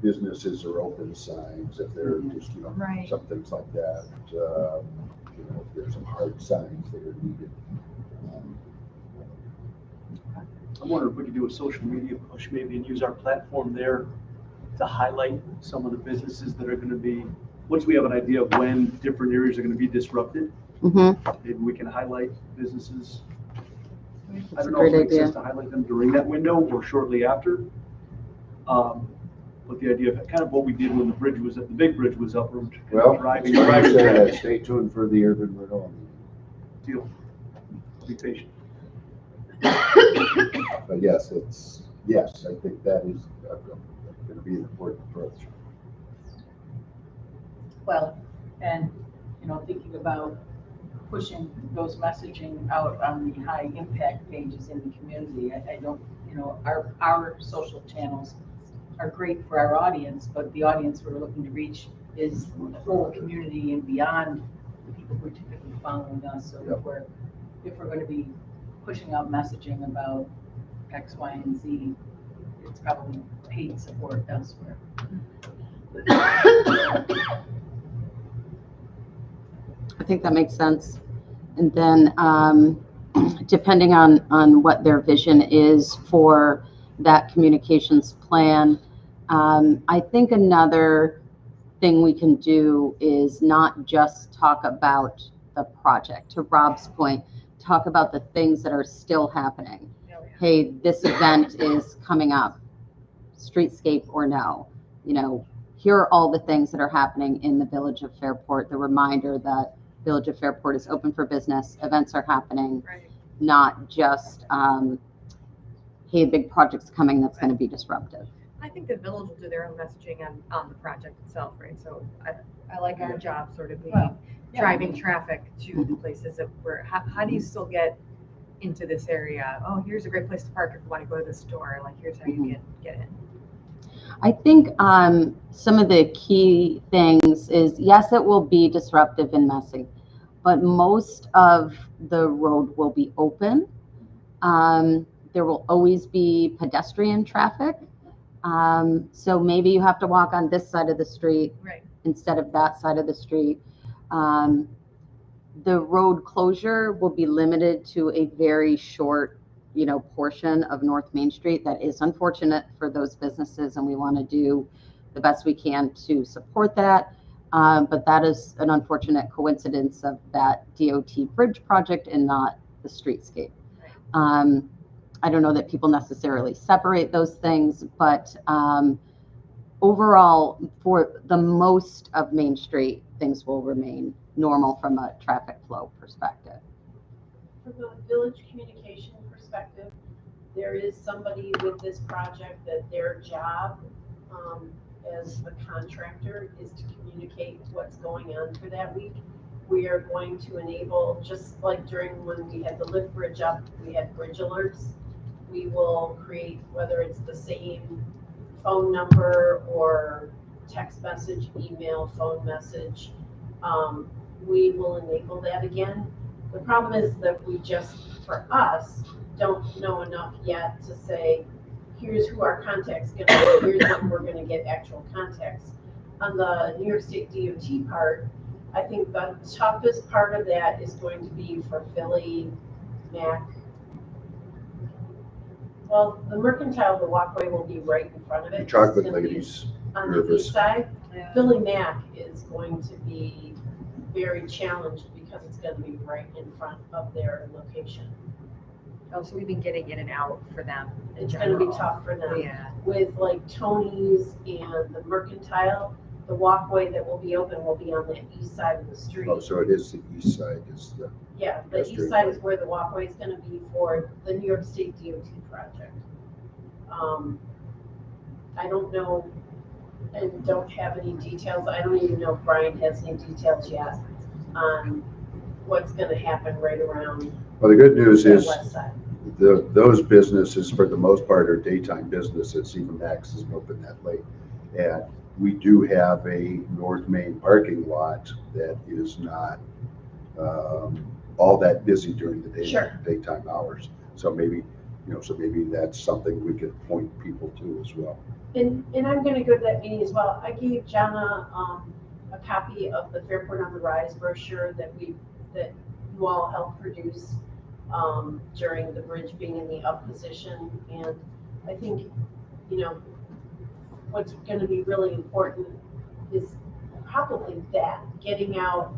businesses are open signs, if they're just, you know, Right. some things like that. You know, if there's some hard signs that are needed. I wonder if we could do a social media push maybe and use our platform there to highlight some of the businesses that are going to be, once we have an idea of when different areas are going to be disrupted, maybe we can highlight businesses. I That's a don't know if great it makes idea. sense to highlight them during that window or shortly after. But the idea of kind of what we did when the big bridge was up, we're Well, driving. like I said, stay tuned for the urban renewal. Deal. Be patient. But yes, I think that is going to be an important approach. Well, and, you know, thinking about pushing those messaging out on the high impact pages in the community, I don't, you know, our social channels are great for our audience, but the audience we're looking to reach is the whole community and beyond the people who are typically following us. So Yep. if we're going to be pushing out messaging about X, Y, and Z, it's probably paid support elsewhere. I think that makes sense. And then depending on what their vision is for that communications plan. I think another thing we can do is not just talk about the project. To Rob's point, talk about the things that are still happening. Hey, this event is coming up, streetscape or no. You know, here are all the things that are happening in the Village of Fairport, the reminder that Village of Fairport is open for business, events are happening, Right. not just, hey, a big project's coming that's going to be disruptive. I think the village will do their own messaging on the project itself, right? So I like our job sort of being driving traffic to the places that how do you still get into this area? Oh, here's a great place to park if you want to go to the store. Like, here's how you get in. I think some of the key things is, yes, it will be disruptive and messy, but most of the road will be open. There will always be pedestrian traffic. So maybe you have to walk on this side of the street instead of that side of the street. The road closure will be limited to a very short, portion of North Main Street. That is unfortunate for those businesses, and we want to do the best we can to support that. But that is an unfortunate coincidence of that DOT bridge project and not the streetscape. I don't know that people necessarily separate those things, but overall, for the most of Main Street, things will remain normal from a traffic flow perspective. From a village communication perspective, there is somebody with this project that their job as the contractor is to communicate what's going on for that week. We are going to enable, just like during when we had the lift bridge up, we had bridge alerts. We will create, whether it's the same phone number or text message, email, phone message, we will enable that again. The problem is that we just, for us, don't know enough yet to say, here's who our contact's gonna be, here's when we're gonna get actual contacts. On the New York State DOT part, I think the toughest part of that is going to be for Philly, Mac. Well, the Mercantile, the walkway will be right in front of it. Chocolate It's gonna be ladies. on the nervous. east side. Philly Mac is going to be very challenged because it's going to be right in front of their location. Oh, so we've been getting in and out for them. It's going to be tough for them. Yeah. With like Tony's and the Mercantile, the walkway that will be open will be on the east side of the street. Oh, so it is the east side, is the, Yeah, the east side is where the walkway is going to be for the New York State DOT project. I don't know and don't have any details. I don't even know if Brian has any details yet on what's going to happen right around well, the good news the is west side. those businesses, for the most part, are daytime businesses. Even Max isn't open that late. And we do have a North Main parking lot that is not all that busy during the day, Sure. daytime hours. So maybe, maybe that's something we could point people to as well. And I'm going to go to that meeting as well. I gave Jana a copy of the Fairport on the Rise brochure that you all helped produce during the bridge being in the up position. And I think, what's going to be really important is probably that, getting out,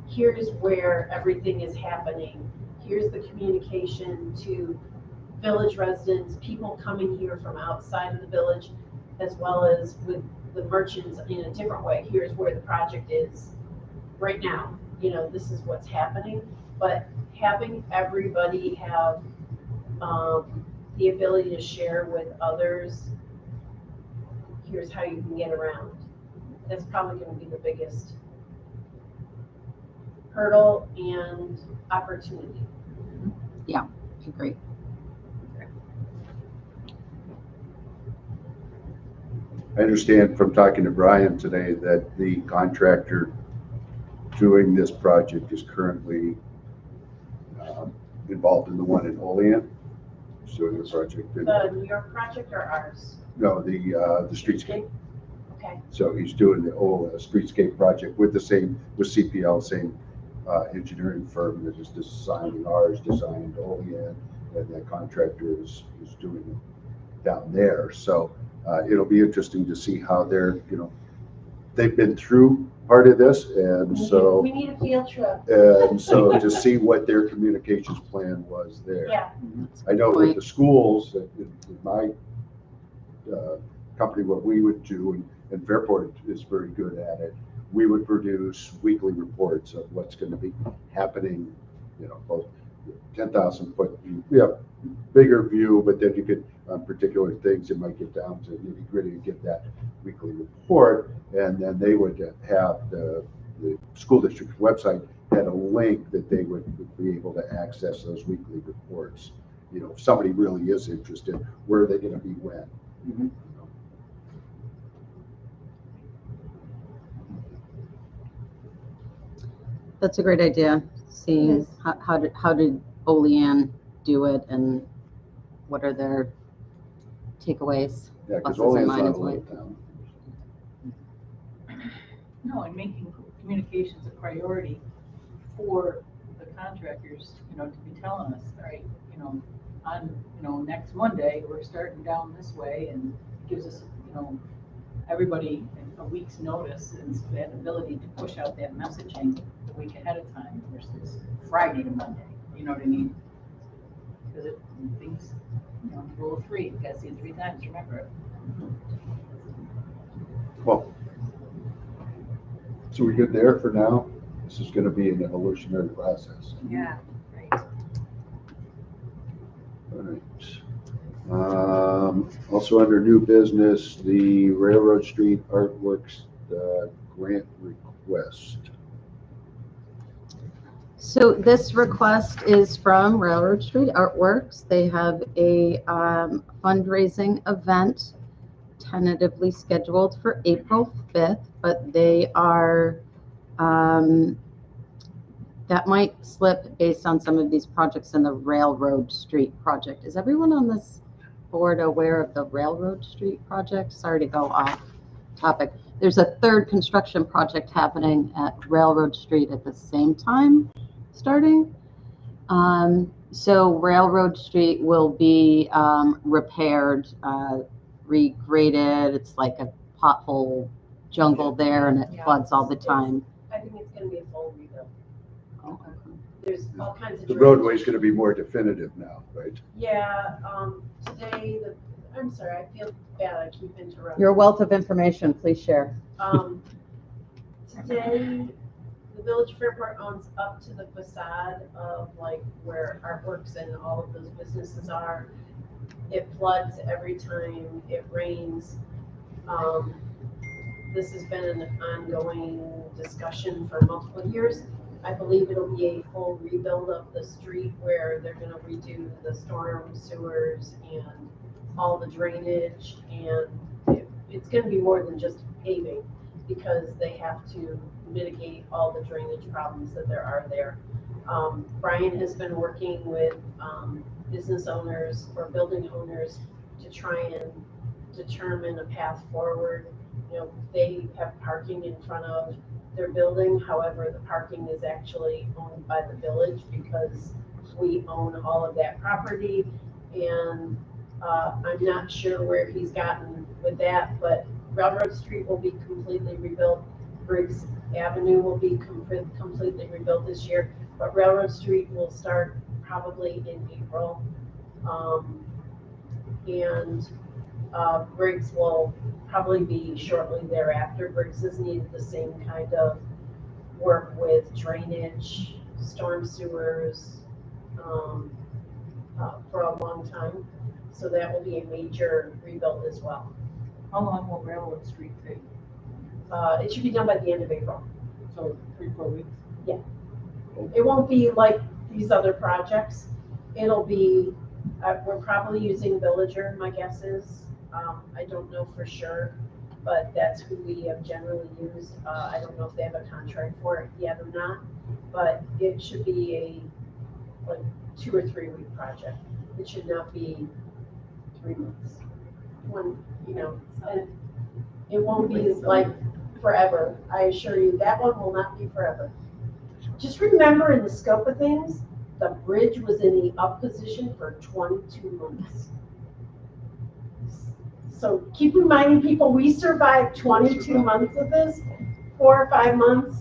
here's where everything is happening. Here's the communication to village residents, people coming here from outside of the village, as well as with the merchants in a different way. Here's where the project is right now. This is what's happening. But having everybody have the ability to share with others, here's how you can get around. That's probably going to be the biggest hurdle and opportunity. Yeah, agree. I understand from talking to Brian today that the contractor doing this project is currently involved in the one in Olean. He's doing the project. The New York project or ours? No, the streetscape. Okay. So he's doing the whole streetscape project with CPL, same engineering firm that is designing ours, designed Olean, and that contractor is doing down there. So it'll be interesting to see how they're, they've been through part of this, and so. We need a field trip. And so to see what their communications plan was there. Yeah. I know with the schools, in my company, what we would do, and Fairport is very good at it, we would produce weekly reports of what's going to be happening, both 10,000 foot, bigger view, but then you could, on particular things, it might get down to nitty gritty and get that weekly report. And then they would have the school district website had a link that they would be able to access those weekly reports. If somebody really is interested, where are they going to be when? Mhm. That's a great idea, seeing Yes. how did Olean do it and what are their takeaways? Yeah, because Pluses and Olean's not a minuses. little town. No, and making communications a priority for the contractors, to be telling us, all right, on, next Monday, we're starting down this way, and gives us, everybody a week's notice, and that ability to push out that messaging a week ahead of time versus Friday to Monday, you know what I mean? Because things, rule of three, you gotta see it 3 times, remember it. Well, so we good there for now? This is going to be an evolutionary process. Yeah, right. All right. Also under new business, the Railroad Street Artworks grant request. So this request is from Railroad Street Artworks. They have a fundraising event tentatively scheduled for April 5th, but they are, that might slip based on some of these projects in the Railroad Street project. Is everyone on this board aware of the Railroad Street project? Sorry to go off topic. There's a third construction project happening at Railroad Street at the same time starting. So Railroad Street will be repaired, regraded. It's like a pothole jungle there, and it Yeah. floods all the time. I think it's gonna be a full rebuild. There's all kinds of. The roadway's going to be more definitive now, right? Yeah, today, I'm sorry, I feel bad, I keep interrupting. Your wealth of information, please share. Today, the Village of Fairport owns up to the facade of where Artworks and all of those businesses are. It floods every time it rains. This has been an ongoing discussion for multiple years. I believe it'll be a full rebuild of the street where they're gonna redo the storm sewers and all the drainage, and it's gonna be more than just paving, because they have to mitigate all the drainage problems that there are there. Brian has been working with business owners or building owners to try and determine a path forward. They have parking in front of their building, however, the parking is actually owned by the village because we own all of that property. And I'm not sure where he's gotten with that, but Railroad Street will be completely rebuilt. Briggs Avenue will be completely rebuilt this year, but Railroad Street will start probably in April. Briggs will probably be shortly thereafter. Briggs has needed the same kind of work with drainage, storm sewers, for a long time. So that will be a major rebuild as well. How long will Railroad Street take? It should be done by the end of April. So 3-4 weeks? It won't be like these other projects. It'll be, we're probably using Villager, my guess is. I don't know for sure, but that's who we have generally used. I don't know if they have a contract for it yet or not, but it should be a 2 or 3 week project. It should not be 3 months. And it won't be forever. I assure you, that one will not be forever. Just remember, in the scope of things, the bridge was in the up position for 22 months. So keep reminding people, we survived 22 months of this, 4 or 5 months.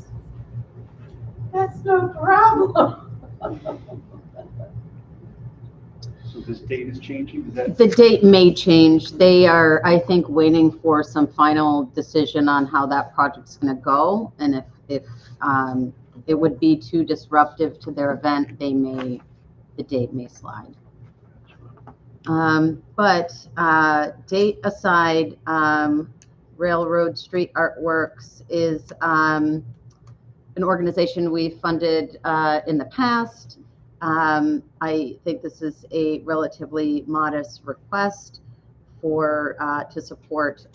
That's no problem. So this date is changing, is that? The date may change. They are, I think, waiting for some final decision on how that project's going to go. And if it would be too disruptive to their event, the date may slide. But date aside, Railroad Street Artworks is an organization we've funded in the past. I think this is a relatively modest request to support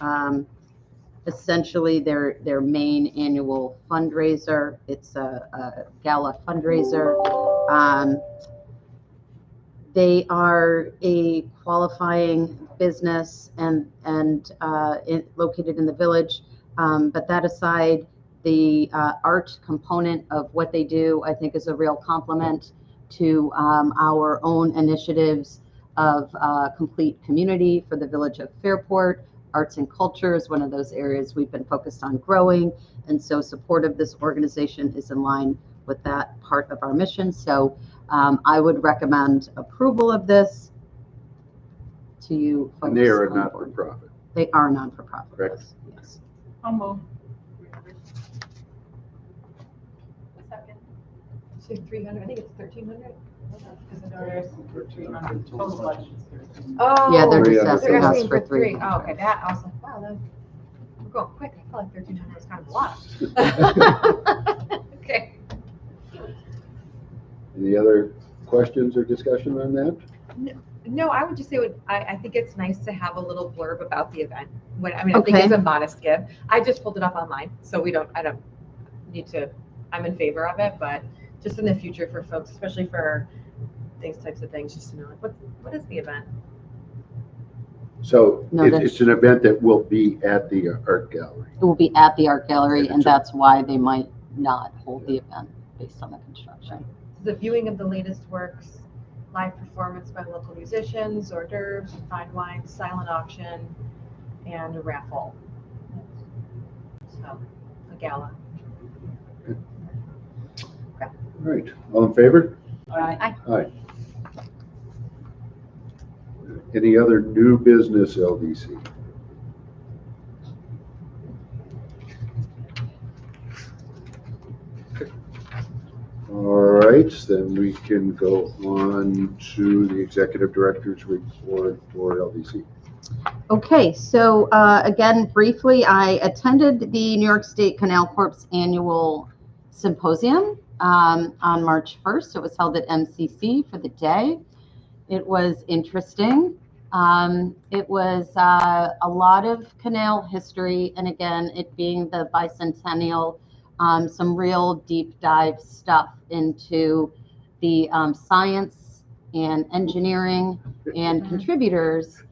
essentially their main annual fundraiser. It's a gala fundraiser. They are a qualifying business and located in the village. But that aside, the art component of what they do, I think, is a real compliment to our own initiatives of complete community for the village of Fairport. Arts and culture is one of those areas we've been focused on growing, and so support of this organization is in line with that part of our mission. So I would recommend approval of this to you folks. And they are on not board. for profit. They are non-for-profit. Correct. Yes. I'll move. Second. So 300, I think it's 1,300. Total budget is 13. Oh. Yeah, they're just they're asking us asking for three. Oh, okay, that, I was like, wow, we're going quick. I feel like 1,300 was kind of a lot. Okay. Any other questions or discussion on that? No, I would just say, I think it's nice to have a little blurb about the event. I think Okay. it's a modest give. I just pulled it up online, so I don't need to, I'm in favor of it, but just in the future for folks, especially for these types of things, just to know, like, what is the event? So No, it's an event that will be at the art gallery. It will be at the art gallery, And and it's a- that's why they might not hold the event based on the construction. The viewing of the latest works, live performance by local musicians, hors d'oeuvres, fine wines, silent auction, and a raffle. So, a gala. All right, all in favor? Aye. Aye. Any other new business, LDC? All right, then we can go on to the executive director's report for LDC. Okay, so again, briefly, I attended the New York State Canal Corp's annual symposium on March 1st. It was held at MCC for the day. It was interesting. It was a lot of canal history, and again, it being the bicentennial, some real deep dive stuff into the science and engineering and contributors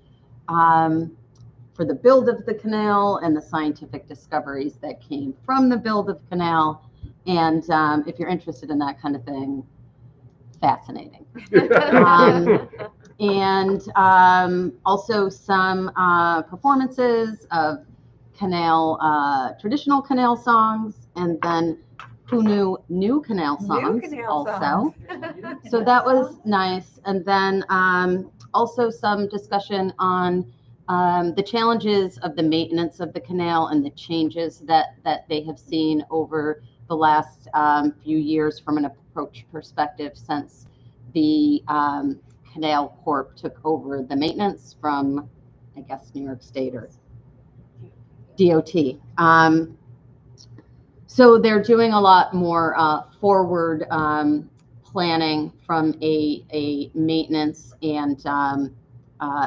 for the build of the canal and the scientific discoveries that came from the build of canal. And if you're interested in that kind of thing, fascinating. And also some performances of canal, traditional canal songs, and then who knew new canal songs also. So that was nice. And then also some discussion on the challenges of the maintenance of the canal and the changes that they have seen over the last few years from an approach perspective since the Canal Corp took over the maintenance from, I guess, New York State or DOT. So they're doing a lot more forward planning from a maintenance and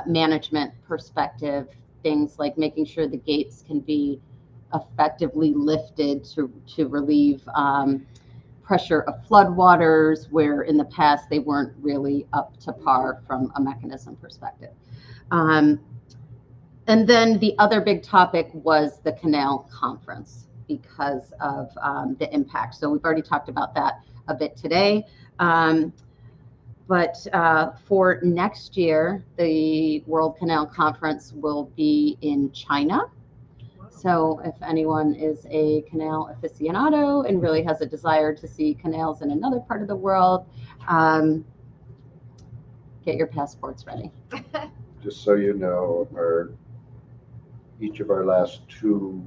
management perspective, things like making sure the gates can be effectively lifted to relieve pressure of floodwaters, where in the past they weren't really up to par from a mechanism perspective. And then the other big topic was the canal conference because of the impact. So we've already talked about that a bit today. But for next year, the World Canal Conference will be in China. So if anyone is a canal aficionado and really has a desire to see canals in another part of the world, get your passports ready. Just so you know, each of our last 2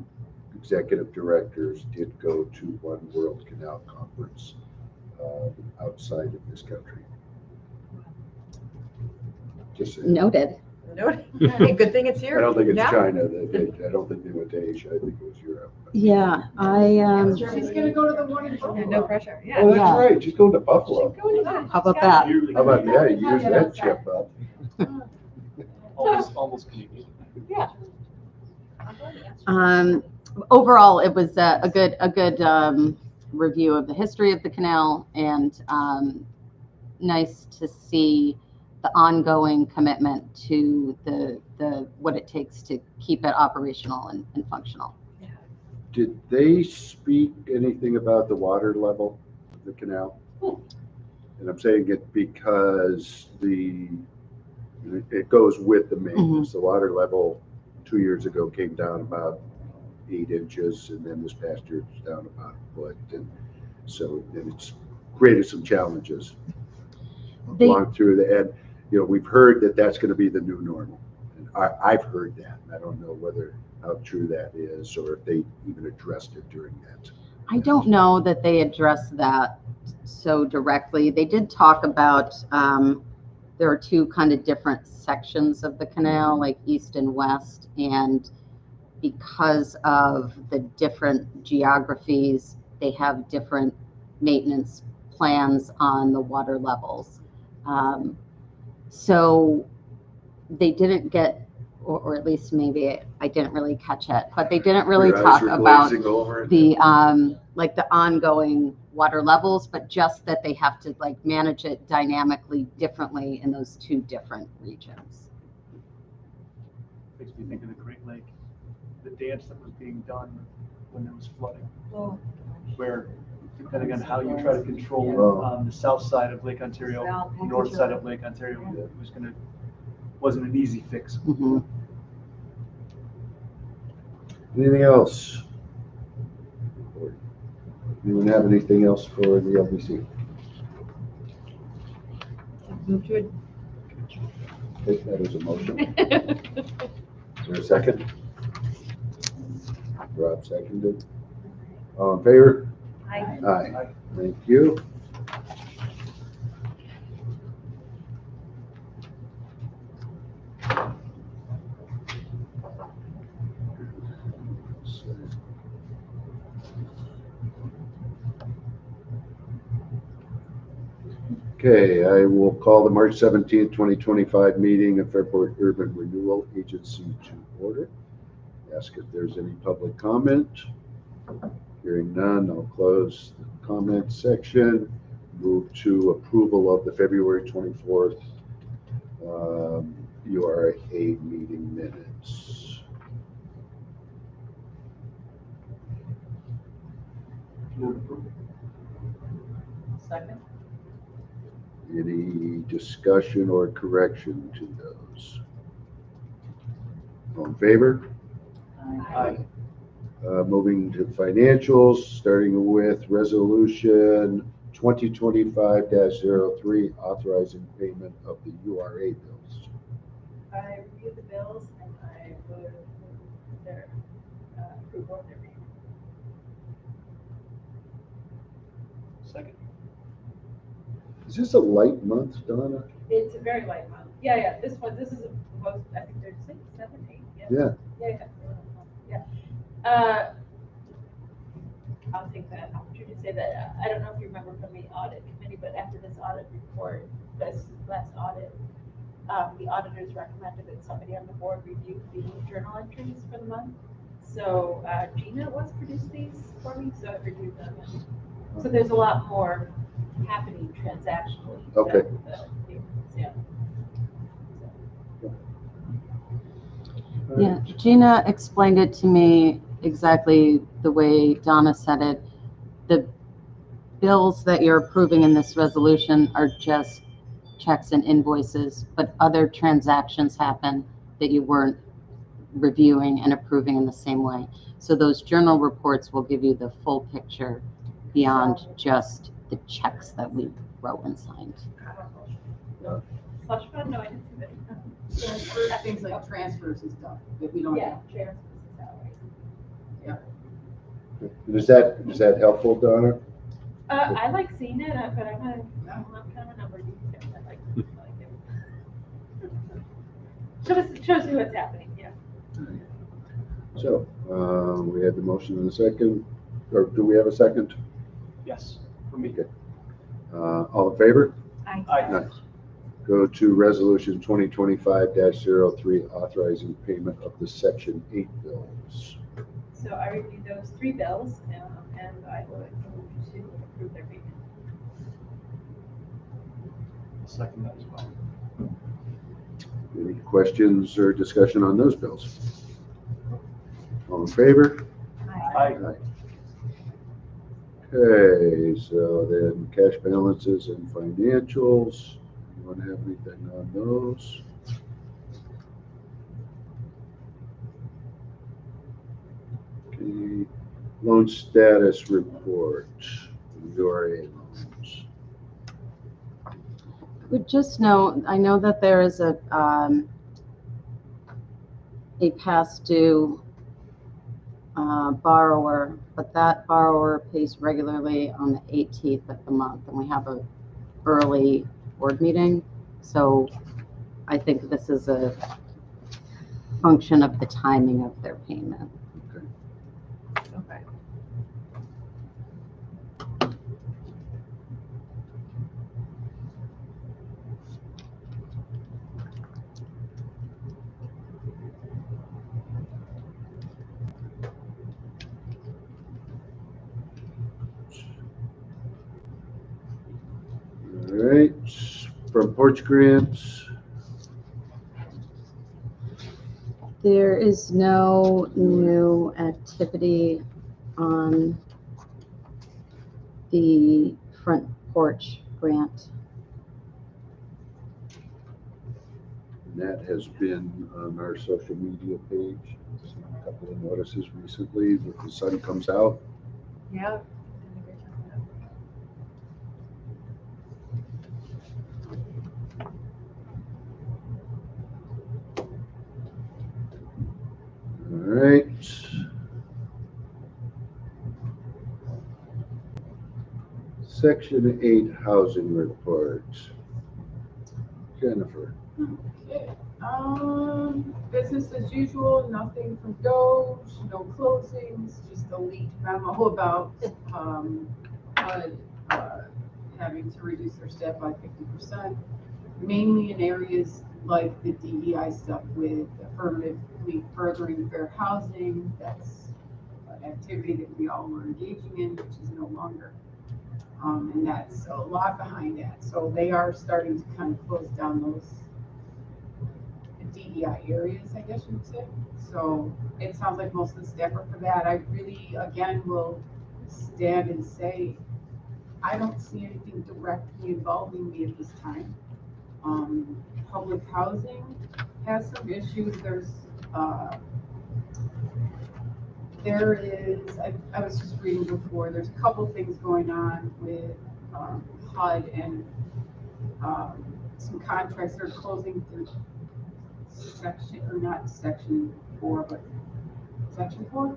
executive directors did go to one World Canal Conference outside of this country. Just so you know. Noted. Hey, good thing it's here. I don't think it's Yeah. China. I don't think they went to Asia. I think it was Europe. Yeah, She's gonna go to the morning. Yeah, no pressure. Yeah. Oh, that's Yeah. right. She's going to Buffalo. How about that? How about, yeah, you use that chip up. Almost Canadian. Yeah. Overall, it was a good review of the history of the canal, and nice to see the ongoing commitment to the what it takes to keep it operational and functional. Did they speak anything about the water level of the canal? And I'm saying it because it goes with the maintenance. The water level 2 years ago came down about 8 inches, and then this past year it's down about a foot, and so it's created some challenges along through the end. You know, we've heard that that's going to be the new normal, and I've heard that, and I don't know how true that is, or if they even addressed it during that. I don't know that they addressed that so directly. They did talk about there are 2 kind of different sections of the canal, like east and west, and because of the different geographies, they have different maintenance plans on the water levels. So they didn't get, or at least maybe I didn't really catch it, but they didn't really Your eyes talk were about glazing over. the like the ongoing water levels, but just that they have to like manage it dynamically differently in those 2 different regions. Makes me think of the Great Lake, the dance that was being done when there was flooding, where depending on how you try to control the south side of Lake Ontario, north side of Lake Ontario, it wasn't an easy fix. Anything else? Anyone have anything else for the LDC? Move to it. Okay, that is a motion. Is there a second? Rob seconded. All in favor? Aye. Aye. Thank you. Okay, I will call the March 17th, 2025 meeting of Fairport Urban Renewal Agency to order. Ask if there's any public comment. Hearing none, I'll close the comment section. Move to approval of the February 24th URA meeting minutes. Second? Any discussion or correction to those? All in favor? Aye. Moving to financials, starting with resolution 2025-03, authorizing payment of the URA bills. I reviewed the bills and I would move their approval of their payment. Second. Is this a light month, Donna? It's a very light month. Yeah, this is the most, I think there's 6, 7, 8, Yeah. I'll take that opportunity to say that, I don't know if you remember from the audit committee, but after this audit report, this last audit, the auditors recommended that somebody on the board review the journal entries for the month. So Gina produced these for me, so I reviewed them. So there's a lot more happening transactionally. Okay. Yeah, Gina explained it to me exactly the way Donna said it. The bills that you're approving in this resolution are just checks and invoices, but other transactions happen that you weren't reviewing and approving in the same way. So those journal reports will give you the full picture beyond just the checks that we wrote and signed. Slush fund? No, I didn't see that. Transfer, things like transfers and stuff that we don't Yeah, have. transfers and salaries. Is that helpful, Donna? I like seeing it, but I'm kind of a number geek, so I like it. Shows you what's happening, yeah. So, we had the motion in a second, or do we have a second? Yes, for me. Okay. All in favor? I, Nice. Go to resolution 2025-03, authorizing payment of the section 8 bills. So I reviewed those 3 bills, and I would move to approve their payment. I'll second that as well. Any questions or discussion on those bills? All in favor? Aye. Okay, so then cash balances and financials. Anyone have anything on those? Okay, loan status report, URA loans. Would just know, I know that there is a past due borrower, but that borrower pays regularly on the 18th of the month, and we have a early board meeting. So I think this is a function of the timing of their payment. okay. All right, from porch grants. There is no new activity on the front porch grant. And that has been on our social media page. Seen a couple of notices recently that the sun comes out. Yeah. All right. Section 8 housing report. Jennifer. Okay, business as usual, nothing from Doge, no closings, just a lead memo about, having to reduce their staff by 50%, mainly in areas like the DEI stuff with affirmatively furthering fair housing. That's an activity that we all were engaging in, which is no longer. And that's a lot behind that. So they are starting to kind of close down those DEI areas, I guess you'd say. So it sounds like most of the staff are for that. I really, again, will stand and say, I don't see anything directly involving me at this time. Public housing has some issues. There is, I was just reading before, there's a couple things going on with HUD and some contracts that are closing through section, or not section 4, but section 4?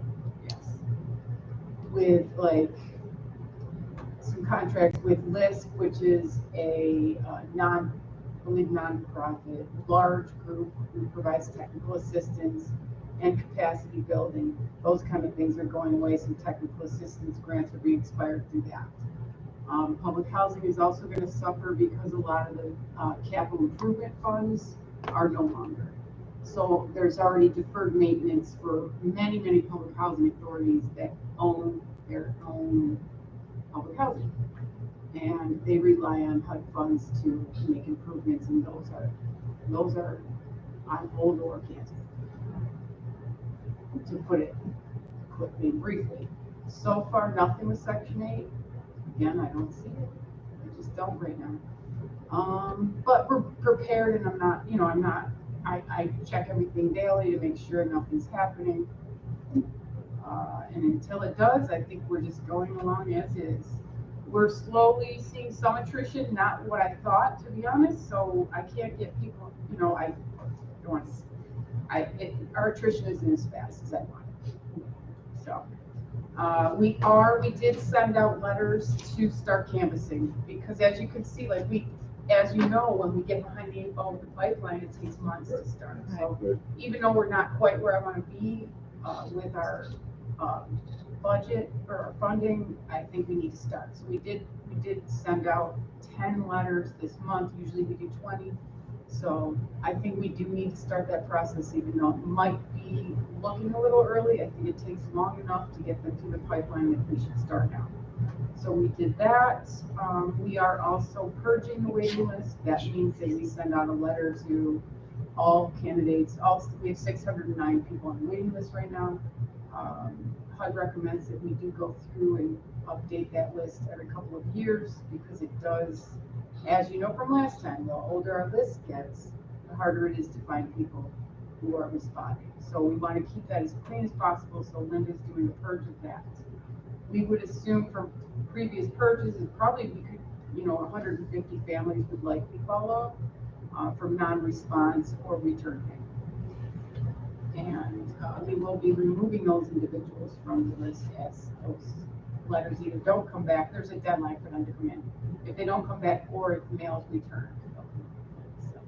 Yes. With like some contracts with LISC, which is a nonprofit, large group who provides technical assistance and capacity building. Those kind of things are going away. Some technical assistance grants are being expired through that. Public housing is also going to suffer because a lot of the capital improvement funds are no longer. So there's already deferred maintenance for many, many public housing authorities that own their own public housing. And they rely on HUD funds to make improvements, and those are on hold or canceled. To put it quickly and briefly. So far, nothing with Section 8. Again, I don't see it. I just don't right now. But we're prepared, and I check everything daily to make sure nothing's happening. And until it does, I think we're just going along as is. We're slowly seeing some attrition, not what I thought, to be honest, so I can't get people, I don't want to, our attrition isn't as fast as I wanted. So, we did send out letters to start canvassing, because as you can see, as you know, when we get behind the 8 ball with the pipeline, it takes months to start. So even though we're not quite where I want to be with our budget or our funding, I think we need to start. So we did send out 10 letters this month. Usually we do 20. So I think we do need to start that process, even though it might be looking a little early. I think it takes long enough to get them through the pipeline that we should start now. So we did that. We are also purging the waiting list. That means that we send out a letter to all candidates. We have 609 people on the waiting list right now. HUD recommends that we do go through and update that list every couple of years, because it does, as you know from last time, the older our list gets, the harder it is to find people who are responding. So we want to keep that as clean as possible, so Linda's doing the purge of that. We would assume from previous purges, and probably we could, 150 families would likely follow from non-response or return payment. And we will be removing those individuals from the list as those letters either don't come back. There's a deadline for them to come in. If they don't come back, or if the mail's returned. So,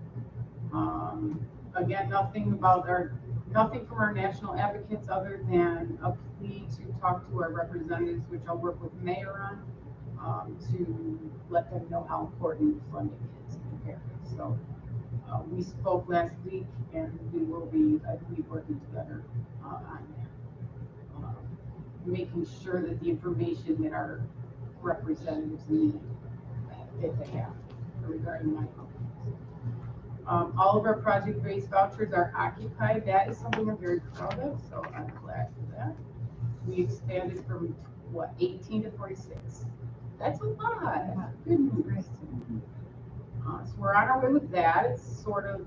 again, nothing from our national advocates other than a plea to talk to our representatives, which I'll work with the mayor on, to let them know how important funding is in Fairport. So we spoke last week, and we will be, I believe, working together on that, making sure that the information that our representatives need, that they have regarding my company. All of our project-based vouchers are occupied. That is something I'm very proud of, so I'm glad for that. We expanded from 18 to 46. That's a lot. Good news. So we're on our way with that. It's sort of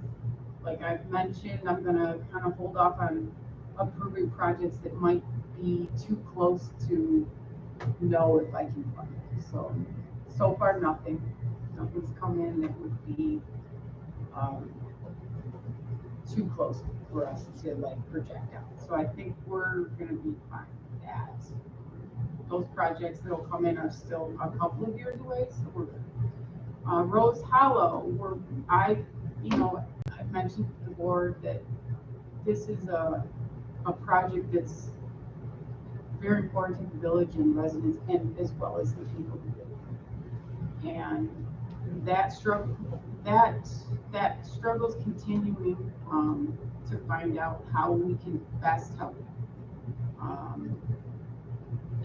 like I've mentioned, I'm gonna kind of hold off on approving projects that might be too close to know if I can fund it. So far, nothing's come in that would be too close for us to project out. So I think we're gonna be fine with that. Those projects that'll come in are still a couple of years away, so we're good. Rose Hollow, I've mentioned to the board that this is a project that's very important to the village and residents, and as well as the people who live there. And that struggle's continuing to find out how we can best help.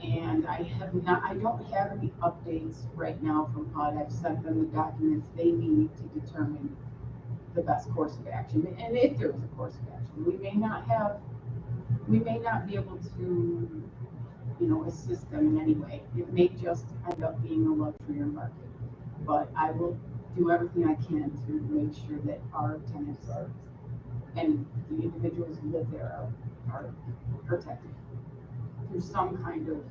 And I don't have any updates right now from HUD. I've sent them the documents they need to determine the best course of action. And if there is a course of action, we may not be able to, assist them in any way. It may just end up being a luxury market. But I will do everything I can to make sure that our tenants and the individuals who live there are protected through some kind of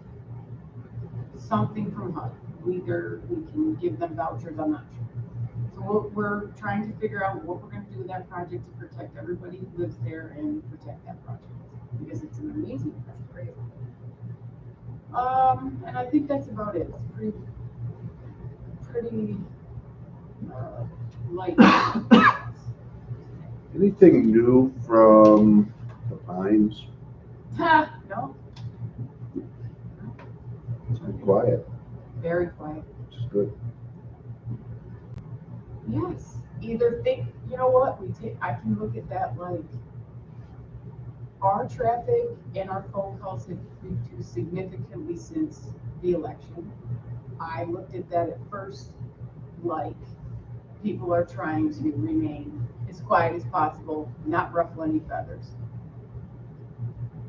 something from HUD. Either we can give them vouchers, I'm not sure. So we're trying to figure out what we're going to do with that project to protect everybody who lives there and protect that project, because it's an amazing project. And I think that's about it. It's pretty light. Anything new from the Pines? No. It's been quiet, Very quiet. which is good. Yes. Either think, you know what, I can look at that like our traffic and our phone calls have reduced significantly since the election. I looked at that at first like people are trying to remain as quiet as possible, not ruffle any feathers.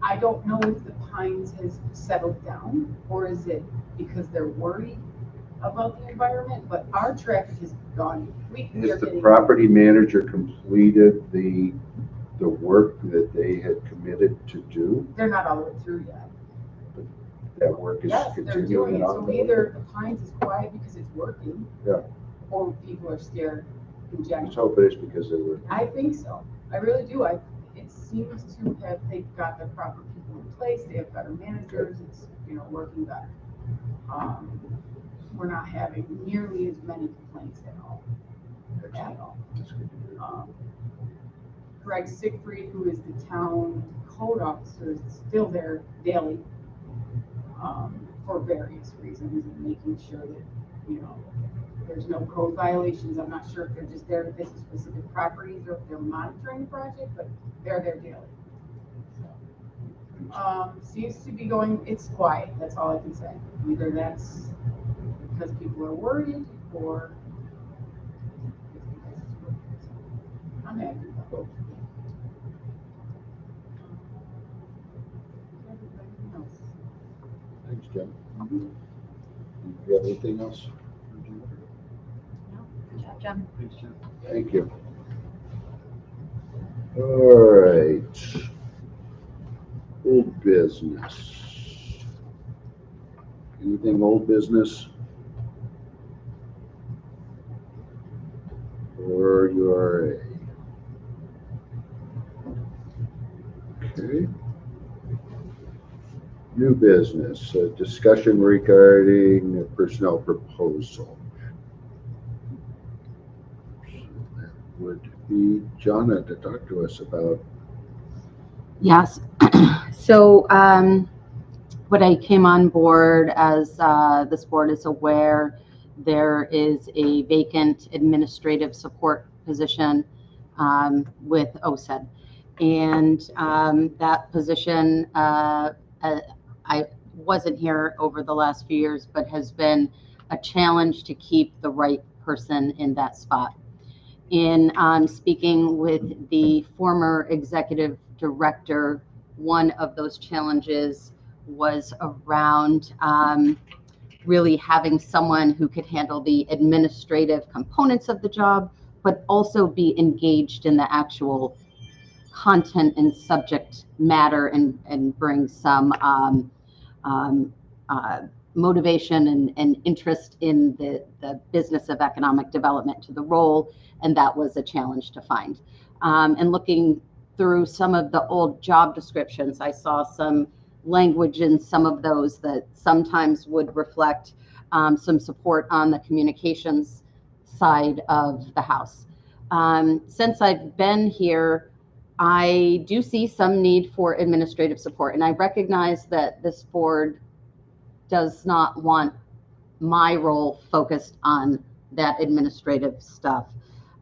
I don't know if the Pines has settled down, or is it because they're worried? about the environment, but our traffic has gone, we are Has the getting. property manager completed the work that they had committed to do? They're not all the way through yet. That work is Yes, they're continuing doing it, on. so either the Pines is quiet because it's working. Yeah. Or people are scared in general. Let's hope it is because they were. I think so. I really do. It seems to have, they've got the proper people in place, they have better managers, it's, working better. We're not having nearly as many complaints at all. At all. That's good to hear. Greg Siegfried, who is the town code officer, is still there daily, for various reasons, and making sure that, there's no code violations. I'm not sure if they're just there to visit specific properties or if they're monitoring the project, but they're there daily. Seems to be going, it's quiet, that's all I can say. Either that's because people are worried or it's because it's working. So I'm happy about both. Everything else. Thanks, Jim. Do you have anything else? Good job, Jen. Thanks, Jim. Thank you. All right. Old business. Anything old business? Or URA? Okay. New business, discussion regarding a personnel proposal. That would be Jonna to talk to us about. Yes. So when I came on board, as this board is aware, there is a vacant administrative support position with OCED. And that position, I wasn't here over the last few years, but has been a challenge to keep the right person in that spot. In speaking with the former executive director, one of those challenges was around really having someone who could handle the administrative components of the job, but also be engaged in the actual content and subject matter and bring some motivation and interest in the business of economic development to the role, and that was a challenge to find. And looking through some of the old job descriptions, I saw some language in some of those that sometimes would reflect some support on the communications side of the house. Since I've been here, I do see some need for administrative support, and I recognize that this board does not want my role focused on that administrative stuff.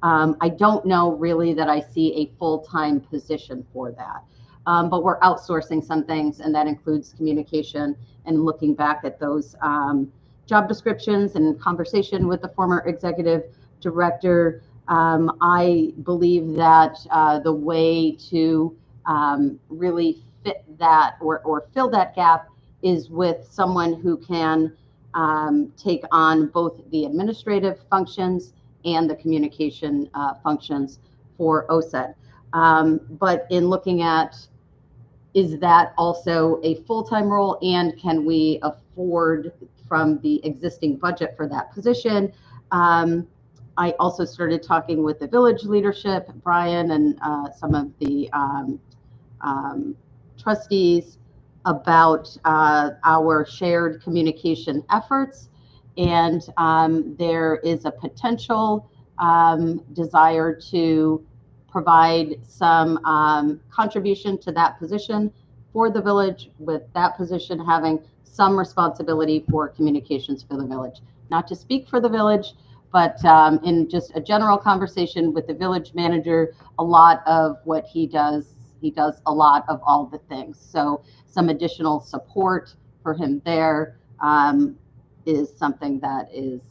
I don't know really that I see a full-time position for that, but we're outsourcing some things, and that includes communication. And looking back at those job descriptions and in conversation with the former executive director, I believe that the way to really fit that or fill that gap is with someone who can take on both the administrative functions and the communication functions for OCED. But in looking at, is that also a full-time role, and can we afford from the existing budget for that position? I also started talking with the village leadership, Brian, and some of the trustees about our shared communication efforts. And there is a potential desire to provide some contribution to that position for the village, with that position having some responsibility for communications for the village. Not to speak for the village, but in just a general conversation with the village manager, a lot of what he does a lot of all the things. So some additional support for him there is something that is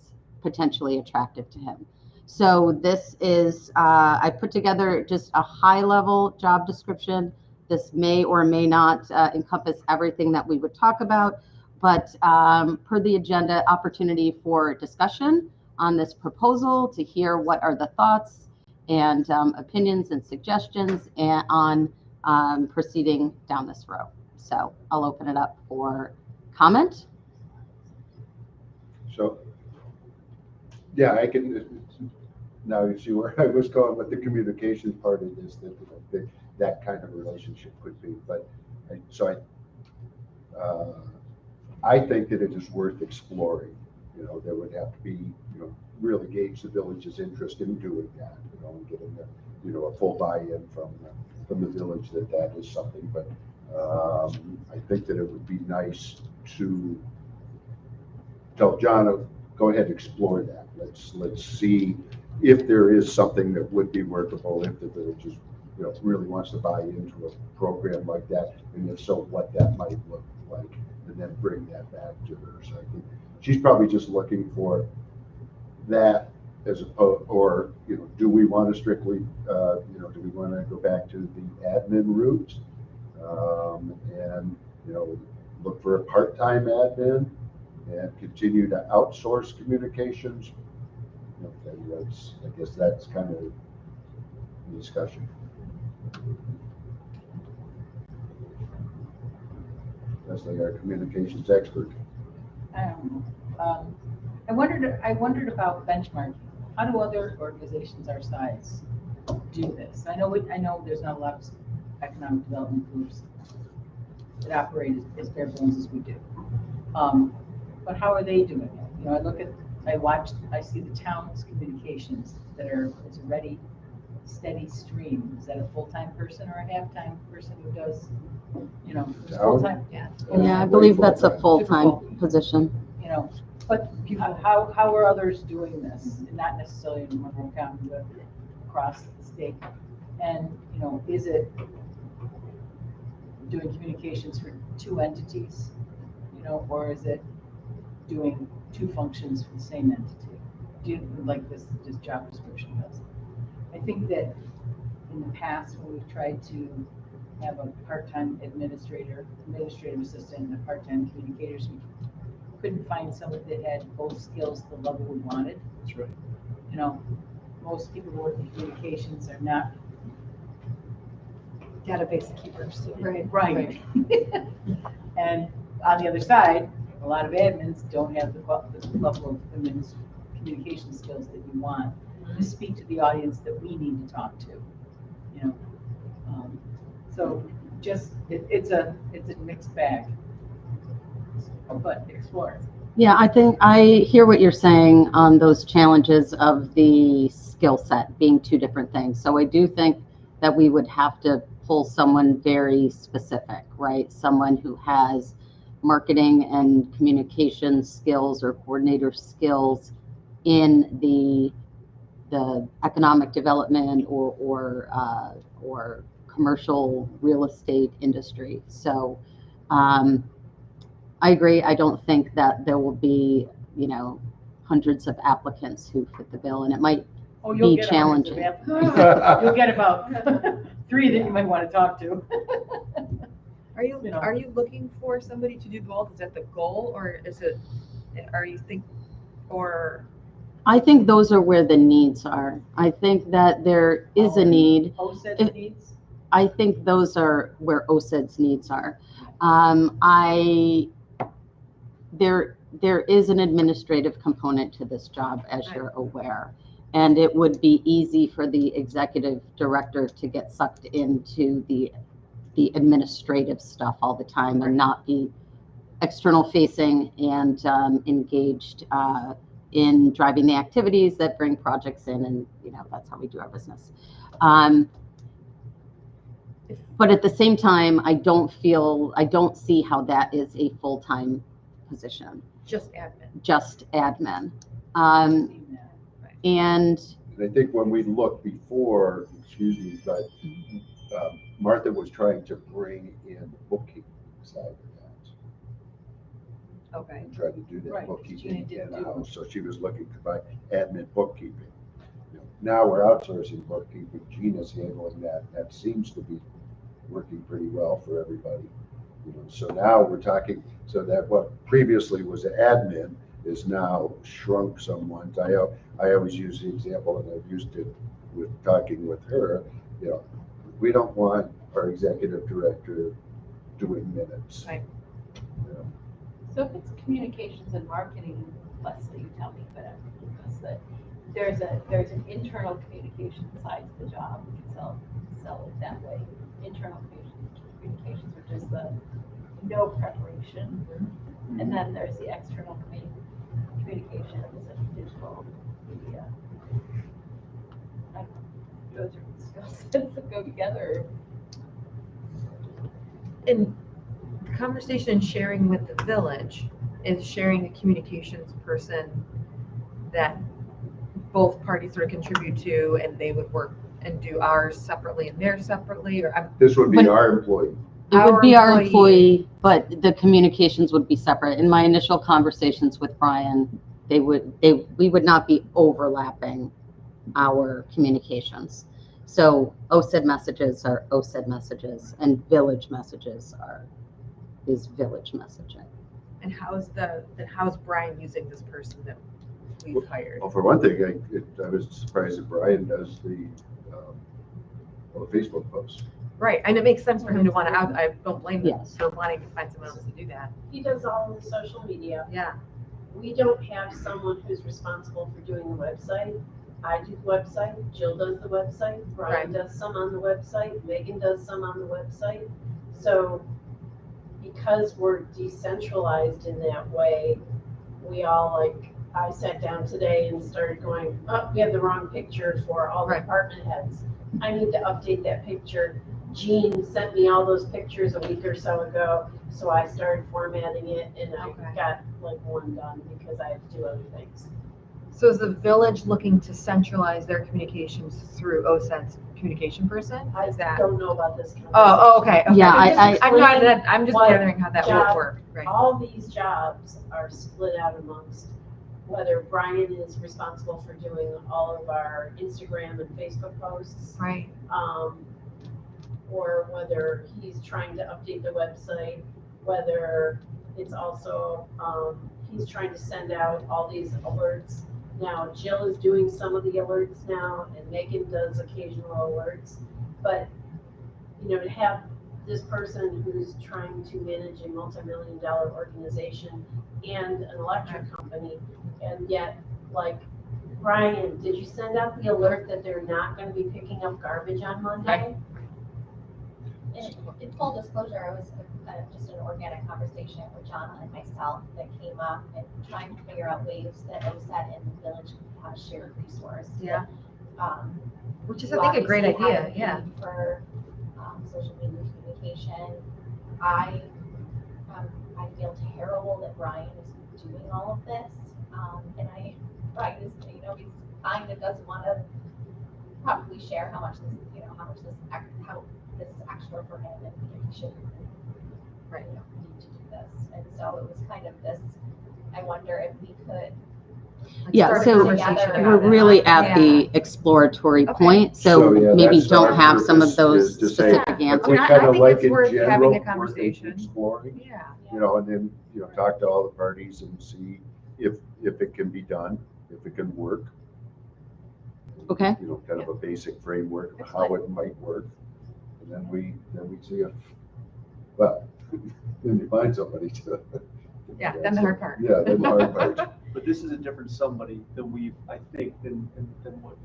potentially attractive to him. So this is, I put together just a high-level job description. This may or may not encompass everything that we would talk about, But per the agenda, opportunity for discussion on this proposal, to hear what are the thoughts and opinions and suggestions on proceeding down this road. So I'll open it up for comment. So, yeah, I can, now you see where I was going with the communications part of this, that kind of relationship could be, but I think that it is worth exploring. You know, there would have to be, you know, really gauge the village's interest in doing that, you know, and getting the, you know, a full buy-in from the village that is something, but I think that it would be nice to tell John, go ahead and explore that. Let's see if there is something that would be workable, if the village is, you know, really wants to buy into a program like that, and if so, what that might look like, and then bring that back to her. So I think she's probably just looking for that as opposed, or, you know, do we want to strictly, you know, do we want to go back to the admin route, and, you know, look for a part-time admin and continue to outsource communications? You know, I guess that's kind of the discussion. Leslie, our communications expert. I don't know. I wondered about benchmarking. How do other organizations our size do this? I know there's not a lot of economic development groups that operate as bare bones as we do. But how are they doing it? You know, I see the town's communications it's a ready, steady stream. Is that a full-time person or a half-time person who does, you know, full-time? Yeah. Yeah, I believe that's a full-time position. You know, but how are others doing this? Not necessarily in Monroe County, but across the state. And, you know, is it doing communications for two entities, you know, or is it doing two functions for the same entity, like this job description does? I think that in the past, when we've tried to have a part-time administrative assistant and a part-time communicators, we couldn't find someone that had both skills the level we wanted. That's right. You know, most people who work in communications are not Database keepers. right. And on the other side, a lot of admins don't have the level of communication skills that you want to speak to the audience that we need to talk to. You know, so just it's a mixed bag. But explore. Yeah, I think I hear what you're saying on those challenges of the skill set being two different things. So I do think that we would have to pull someone very specific, right? Someone who has marketing and communication skills or coordinator skills in the economic development or commercial real estate industry. So I agree. I don't think that there will be, you know, hundreds of applicants who fit the bill, and it might be challenging. You'll get about 3 that you might want to talk to. Are you looking for somebody to do both? Is that the goal, or I think those are where the needs are. I think that there is a need. OCED needs? I think those are where OCED's needs are. There is an administrative component to this job, as you're aware, and it would be easy for the executive director to get sucked into the administrative stuff all the time and not be external facing and engaged in driving the activities that bring projects in, and you know, that's how we do our business. But at the same time, I don't see how that is a full-time position. just admin? Just admin. And I think when we looked before, excuse me, but Martha was trying to bring in the bookkeeping side of that. Okay. Try to do that Right, bookkeeping Gina did in-house, so she was looking to buy admin bookkeeping. You know, now we're outsourcing bookkeeping. Gina's handling that. That seems to be working pretty well for everybody. So now we're talking, so that what previously was admin is now shrunk somewhat. I always use the example, and I've used it with talking with her, we don't want our executive director doing minutes. Right. So if it's communications and marketing, Leslie, you tell me, but that there's an internal communication side to the job. We can sell it that way. Internal communications, which is the no preparation, and then there's the external communications and digital media. I don't know, those are skill sets that go together. And the conversation and sharing with the village is sharing the communications person that both parties sort of contribute to, and they would work and do ours separately and theirs separately, or This would be our employee. It would Our be our employee. employee, but the communications would be separate. In my initial conversations with Brian, we would not be overlapping our communications. So OCED messages are OCED messages, and village messages is village messaging. and how's Brian using this person that we've hired? Well, for one thing, I was surprised that Brian does the Facebook posts. Right, and it makes sense for him to want to I don't blame them Yes. for wanting to find someone else to do that. He does all of the social media. Yeah, We don't have someone who's responsible for doing the website. I do the website, Jill does the website, Brian does some on the website, Megan does some on the website. So because we're decentralized in that way, we all I sat down today and started going, oh, we have the wrong picture for all the Right. department heads. I need to update that picture. Jean sent me all those pictures a week or so ago, so I started formatting it, and I Okay. got one done because I have to do other things. so is the village looking to centralize their communications through OCED's communication person? I Is that? don't know about this conversation. Oh, okay. Yeah, I'm just what gathering how that job- would work, right? All these jobs are split out amongst whether Brian is responsible for doing all of our Instagram and Facebook posts, Right, or whether he's trying to update the website, whether it's also, he's trying to send out all these alerts. Now, Jill is doing some of the alerts now, and Megan does occasional alerts, but, to have this person who's trying to manage a multi-million-dollar organization and an electric company, and yet, Brian, did you send out the alert that they're not gonna be picking up garbage on Monday? In full disclosure, it was just an organic conversation with John and myself that came up and trying to figure out ways that OCED and the village can have a shared resource. Yeah. Um, which is, you I think, a great obviously have idea, a yeah. need for social media communication. I feel terrible that Brian is doing all of this. And Brian is, he's kind of doesn't want to probably share how much this is extra for him, and he should Right. need to do this. And so it was kind of this, I wonder if we could. Yeah, Start a so conversation about we're it. really at the Yeah. exploratory Okay. point, So, so yeah, maybe that's don't our have some of purpose, those is to say, specific Yeah. answers. We I kind of think like it's in worth having a general, worth conversation. exploring, Yeah, and then, talk to all the parties and see if it can be done, if it can work. Okay. Kind of a basic framework of how it might work. And then we see if, well, then you find somebody to. yeah, then the hard part. Yeah, then the hard part. But this is a different somebody than I think, than what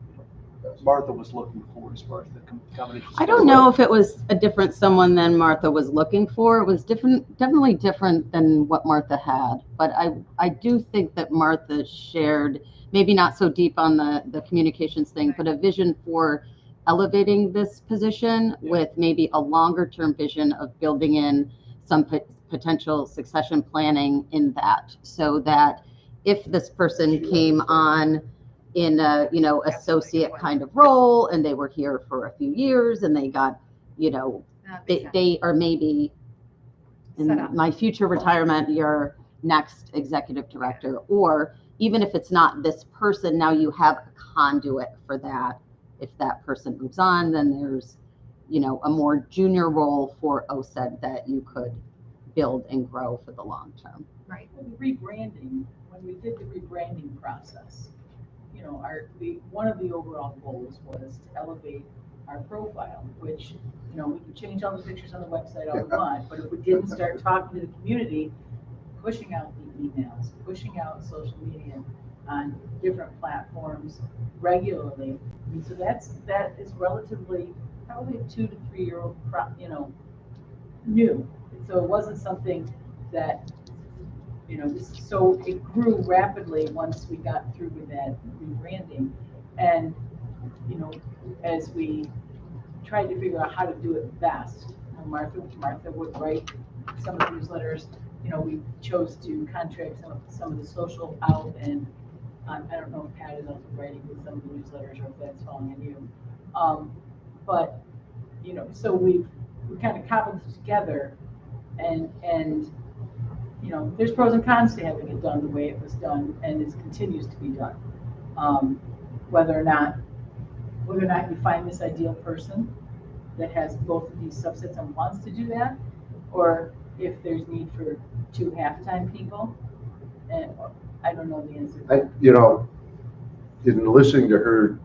Martha was looking for as far as the combination. I don't know if it was a different someone than Martha was looking for. It was definitely different than what Martha had. But I do think that Martha shared, maybe not so deep on the communications thing, but a vision for elevating this position with maybe a longer term vision of building in some potential succession planning in that, so that if this person came on in a, associate kind of role, and they were here for a few years and they got, That makes sense. they are maybe Set up. in my future retirement, your next executive director, or even if it's not this person, now you have a conduit for that. If that person moves on, then there's, a more junior role for OCED that you could build and grow for the long term. Right. The rebranding, when we did the rebranding process, one of the overall goals was to elevate our profile, which, we can change all the pictures on the website all we want, but if we didn't start talking to the community, pushing out the emails, pushing out social media on different platforms regularly, I mean, so that is relatively, probably a 2 to 3 year old, new. And so it wasn't something that, so it grew rapidly once we got through with that rebranding. And, as we tried to figure out how to do it best, Martha would write some of the newsletters. We chose to contract some of the social out, and I don't know if Pat is also writing with some of the newsletters or if that's falling on you. But, so we kind of cobbled it together, and there's pros and cons to having it done the way it was done, and it continues to be done. Whether or not you find this ideal person that has both of these subsets and wants to do that, or if there's need for 2 half-time people, and I don't know the answer. In listening to her,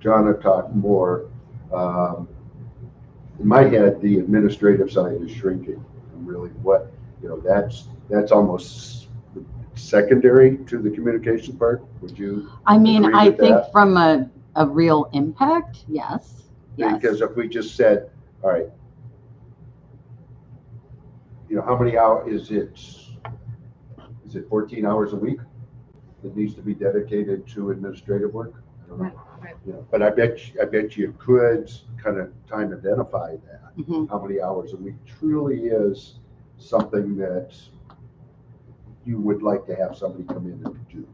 Jonna talk more, in my head, the administrative side is shrinking. And really what, that's almost secondary to the communication part. Would you? I mean, agree I with think that? from a real impact, yes. Because if we just said, all right, how many hours is it 14 hours a week that needs to be dedicated to administrative work? I don't know. Right. But I bet you could kind of time identify that. Mhm. How many hours a week truly is something that you would like to have somebody come in and do.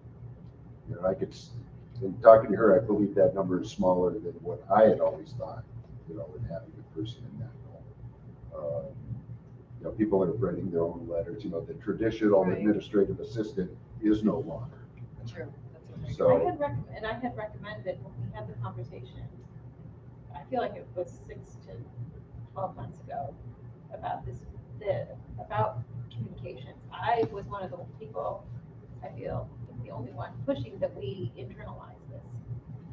In talking to her, I believe that number is smaller than what I had always thought, in having a person in that role. People are writing their own letters, the traditional Right. administrative assistant is no longer. True. That's So, I had recommended when we had the conversation, I feel like it was 6 to 12 months ago, about about communications. I was one of the people, I feel, the only one pushing that we internalize this.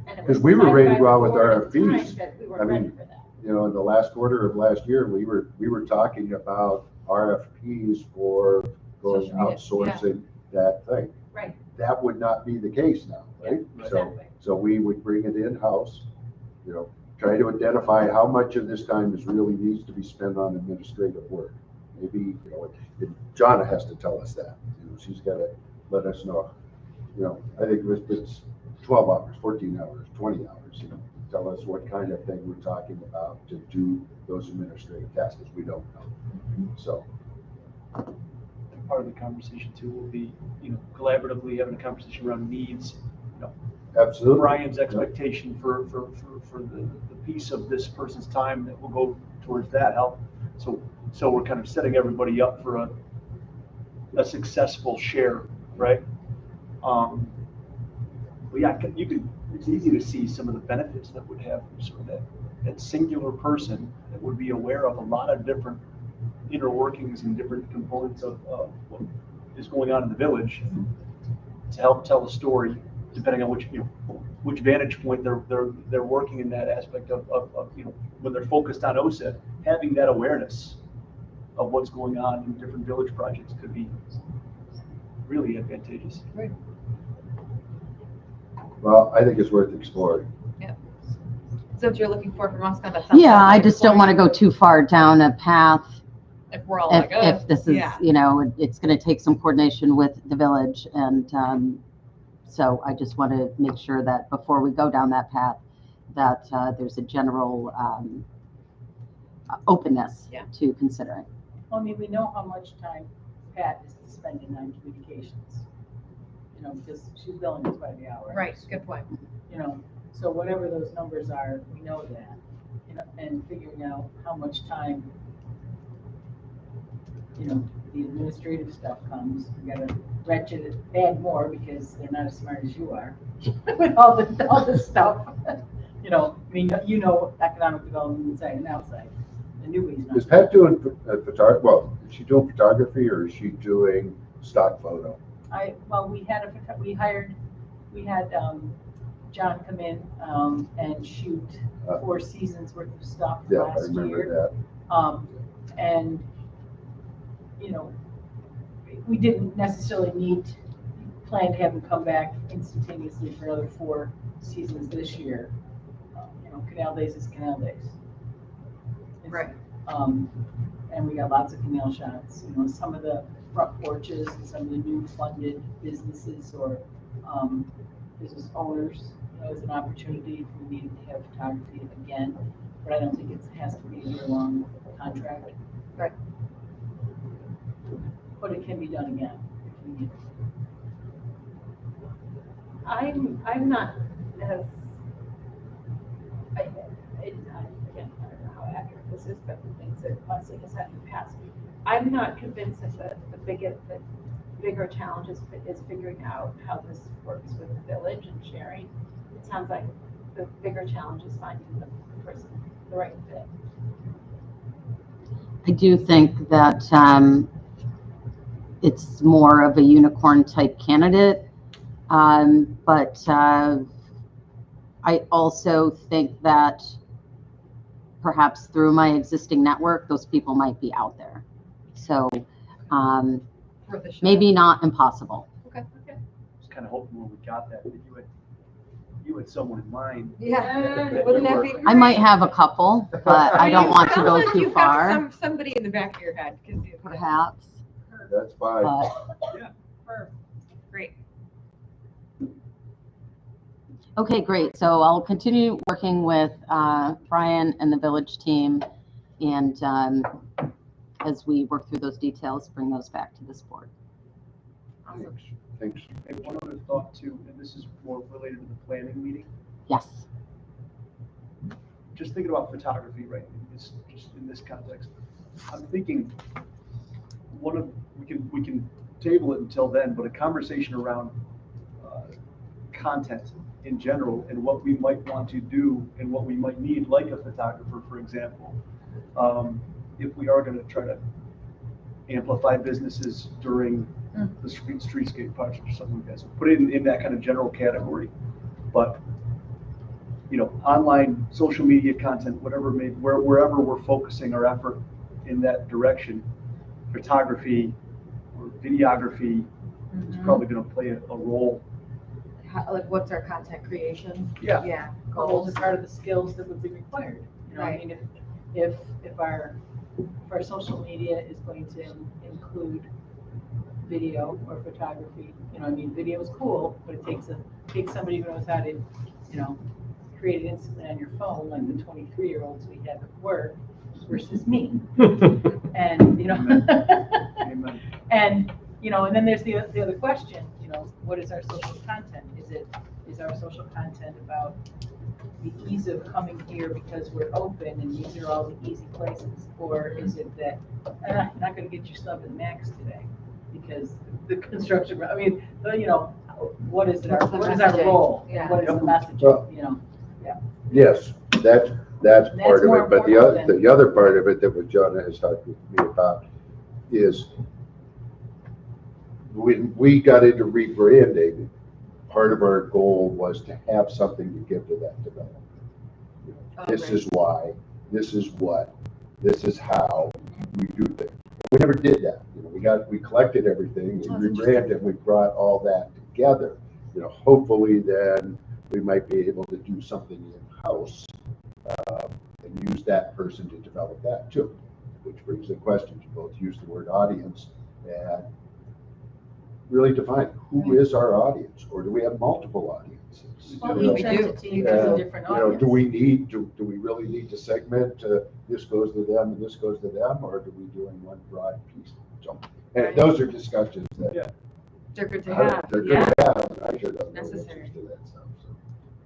And it was 'Cause we were ready to go out with decided by the board at the RFPs. time that we I were ready mean, for that. in the last quarter of last year, we were talking about RFPs for going Social media, outsourcing that thing. Right. That would not be the case now, right? Exactly. So we would bring it in-house, try to identify how much of this time really needs to be spent on administrative work. Maybe, Jonna has to tell us that. She's got to let us know. I think it's 12 hours, 14 hours, 20 hours. Tell us what kind of thing we're talking about to do those administrative tasks, because we don't know. So. Part of the conversation too will be, collaboratively having a conversation around needs. Absolutely. Brian's expectation for the piece of this person's time that will go towards that help. So we're kind of setting everybody up for a successful share, right? But yeah, it's easy to see some of the benefits that would have from sort of that singular person that would be aware of a lot of different inner workings and different components of what is going on in the village to help tell a story, depending on which vantage point they're working in that aspect of when they're focused on OCED, having that awareness of what's going on in different village projects could be really advantageous. Right. Well, I think it's worth exploring. So what you're looking for from us, kind of. Yeah, I just don't want to go too far down a path. If we're all like, If this is, it's going to take some coordination with the village. And so I just want to make sure that before we go down that path, that there's a general openness to considering. Well, I mean, we know how much time Pat is spending on communications, because she's billing us by the hour. Right, good point. So whatever those numbers are, we know that, and figuring out how much time, the administrative stuff comes. We gotta ratchet it, add more, because they're not as smart as you are with all this stuff. Economic development inside and outside, the newbies. Is Pat doing photography? Well, she doing photography or is she doing stock photo? Well, we had John come in, and shoot 4 seasons worth of stuff Yeah, I last remember year. that. And, you know, we didn't necessarily plan to have him come back instantaneously for another 4 seasons this year. You know, Canal Days is Canal Days. Right. And we got lots of canal shots, you know, some of the front porches and some of the new funded businesses or business owners. You know, it's an opportunity if we needed to have photography again, but I don't think it has to be a year-long contract. Right. But it can be done again if we need it. I'm not as, again, I don't know how accurate this is, but the things that Leslie has had in the past, I'm not convinced that the bigger challenge is figuring out how this works with the village and sharing. It sounds like the bigger challenge is finding the person, the right fit. I do think that it's more of a unicorn type candidate, but I also think that perhaps through my existing network, those people might be out there. So Worth a shot. maybe not impossible. Okay. Just kind of hoping when we got that you had someone in mind. Yeah, wouldn't that be great? I might have a couple, but I don't want to go too You've got far, somebody in the back of your head. perhaps. That's fine. But Great. okay, great. So I'll continue working with Brian and the village team, and as we work through those details, bring those back to this board. Awesome. Thanks. And one other thought too, and this is more related to the planning meeting. Yes. Just thinking about photography, right? Just in this context, I'm thinking we can table it until then, but a conversation around content in general and what we might want to do and what we might need, like a photographer, for example. If we are going to try to amplify businesses during the streetscape project or something like that, so put it in that kind of general category. But you know, online social media content, whatever, wherever we're focusing our effort in that direction, photography or videography is probably going to play a role. Like, what's our content creation? Yeah. Yeah. Goals are part of the skills that would be required. You know, Right. I mean, if our social media is going to include video or photography, you know, I mean, video is cool, but it takes somebody who knows how to, you know, create it instantly on your phone, like the 23-year-olds we have at work versus me. And, you know, Amen. and, you know, and then there's the other question, you know, what is our social content? Is our social content about the ease of coming here because we're open and these are all the easy places? Or is it that, you're not gonna get your sub in Max today because the construction, I mean, you know, what is our messaging? role? Yeah. What is the message, Well, you know? Yes, that's That's part of more it, but important than- the other part of it that what John has talked with me about is when we got into rebranding, part of our goal was to have something to give to that developer. You know, this is why, this is what, this is how we do things. We never did that. You know, we collected everything, we rebranded, we brought all that together. You know, hopefully then we might be able to do something in-house and use that person to develop that too. Which brings the question to both use the word audience and really define who is our audience, or do we have multiple audiences? Well, You know, each entity has a different you know, audience. do we really need to segment, this goes to them and this goes to them, or do we do in one broad piece? So, and those are discussions that They're good to have. they're good Yeah. to have, and I should have no Necessary. answers to that stuff. So.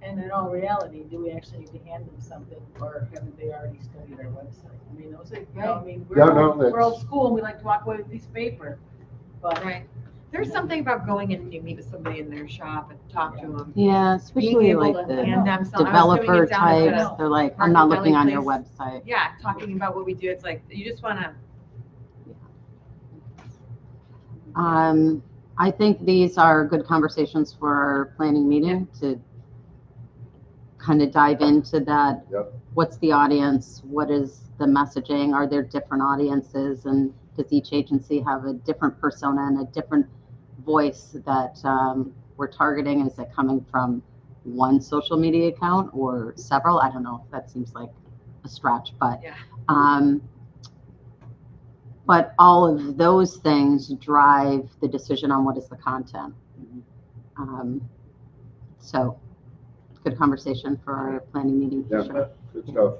And in all reality, do we actually need to hand them something, or haven't they already studied our website? I mean, those are, you know, I mean, Yeah, no, we're old that's- school and we like to walk away with a piece of paper. But Right. There's something about going in and you meet with somebody in their shop and talk to them. Yeah, especially able like to the hand them some- I was doing developer it down at the types, they're like, I'm not Market looking Deli on your place. website. Yeah, talking about what we do. It's like, you just want to I think these are good conversations for our planning meeting to kind of dive into that. Yep. What's the audience? What is the messaging? Are there different audiences? And does each agency have a different persona and a different voice that we're targeting? Is it coming from one social media account or several? I don't know. That seems like a stretch, but Yeah. but all of those things drive the decision on what is the content. So good conversation for our planning meeting. For Yeah, sure. good stuff.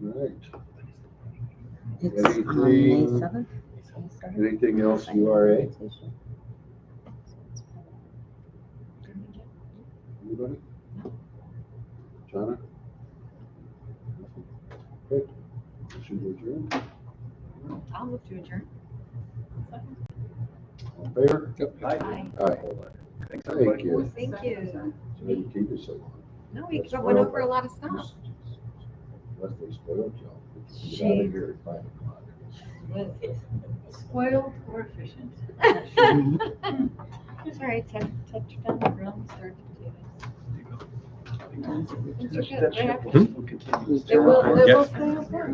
All right. It's on May Anything- 7th. Anything else URA? Anybody? Jonna? Good. Motion to adjourn. I'll move to adjourn. All in favor? Aye. Aye. Thank you. Thank you. So you keep it so long. No, we That's went well over a lot of stuff. Unless they spoiled you. Get out Jeez. of here at 5 o'clock. Spoiled or efficient? All right, touch down the grill and start potatoes. That ship will continue. It will Yeah. stay up there.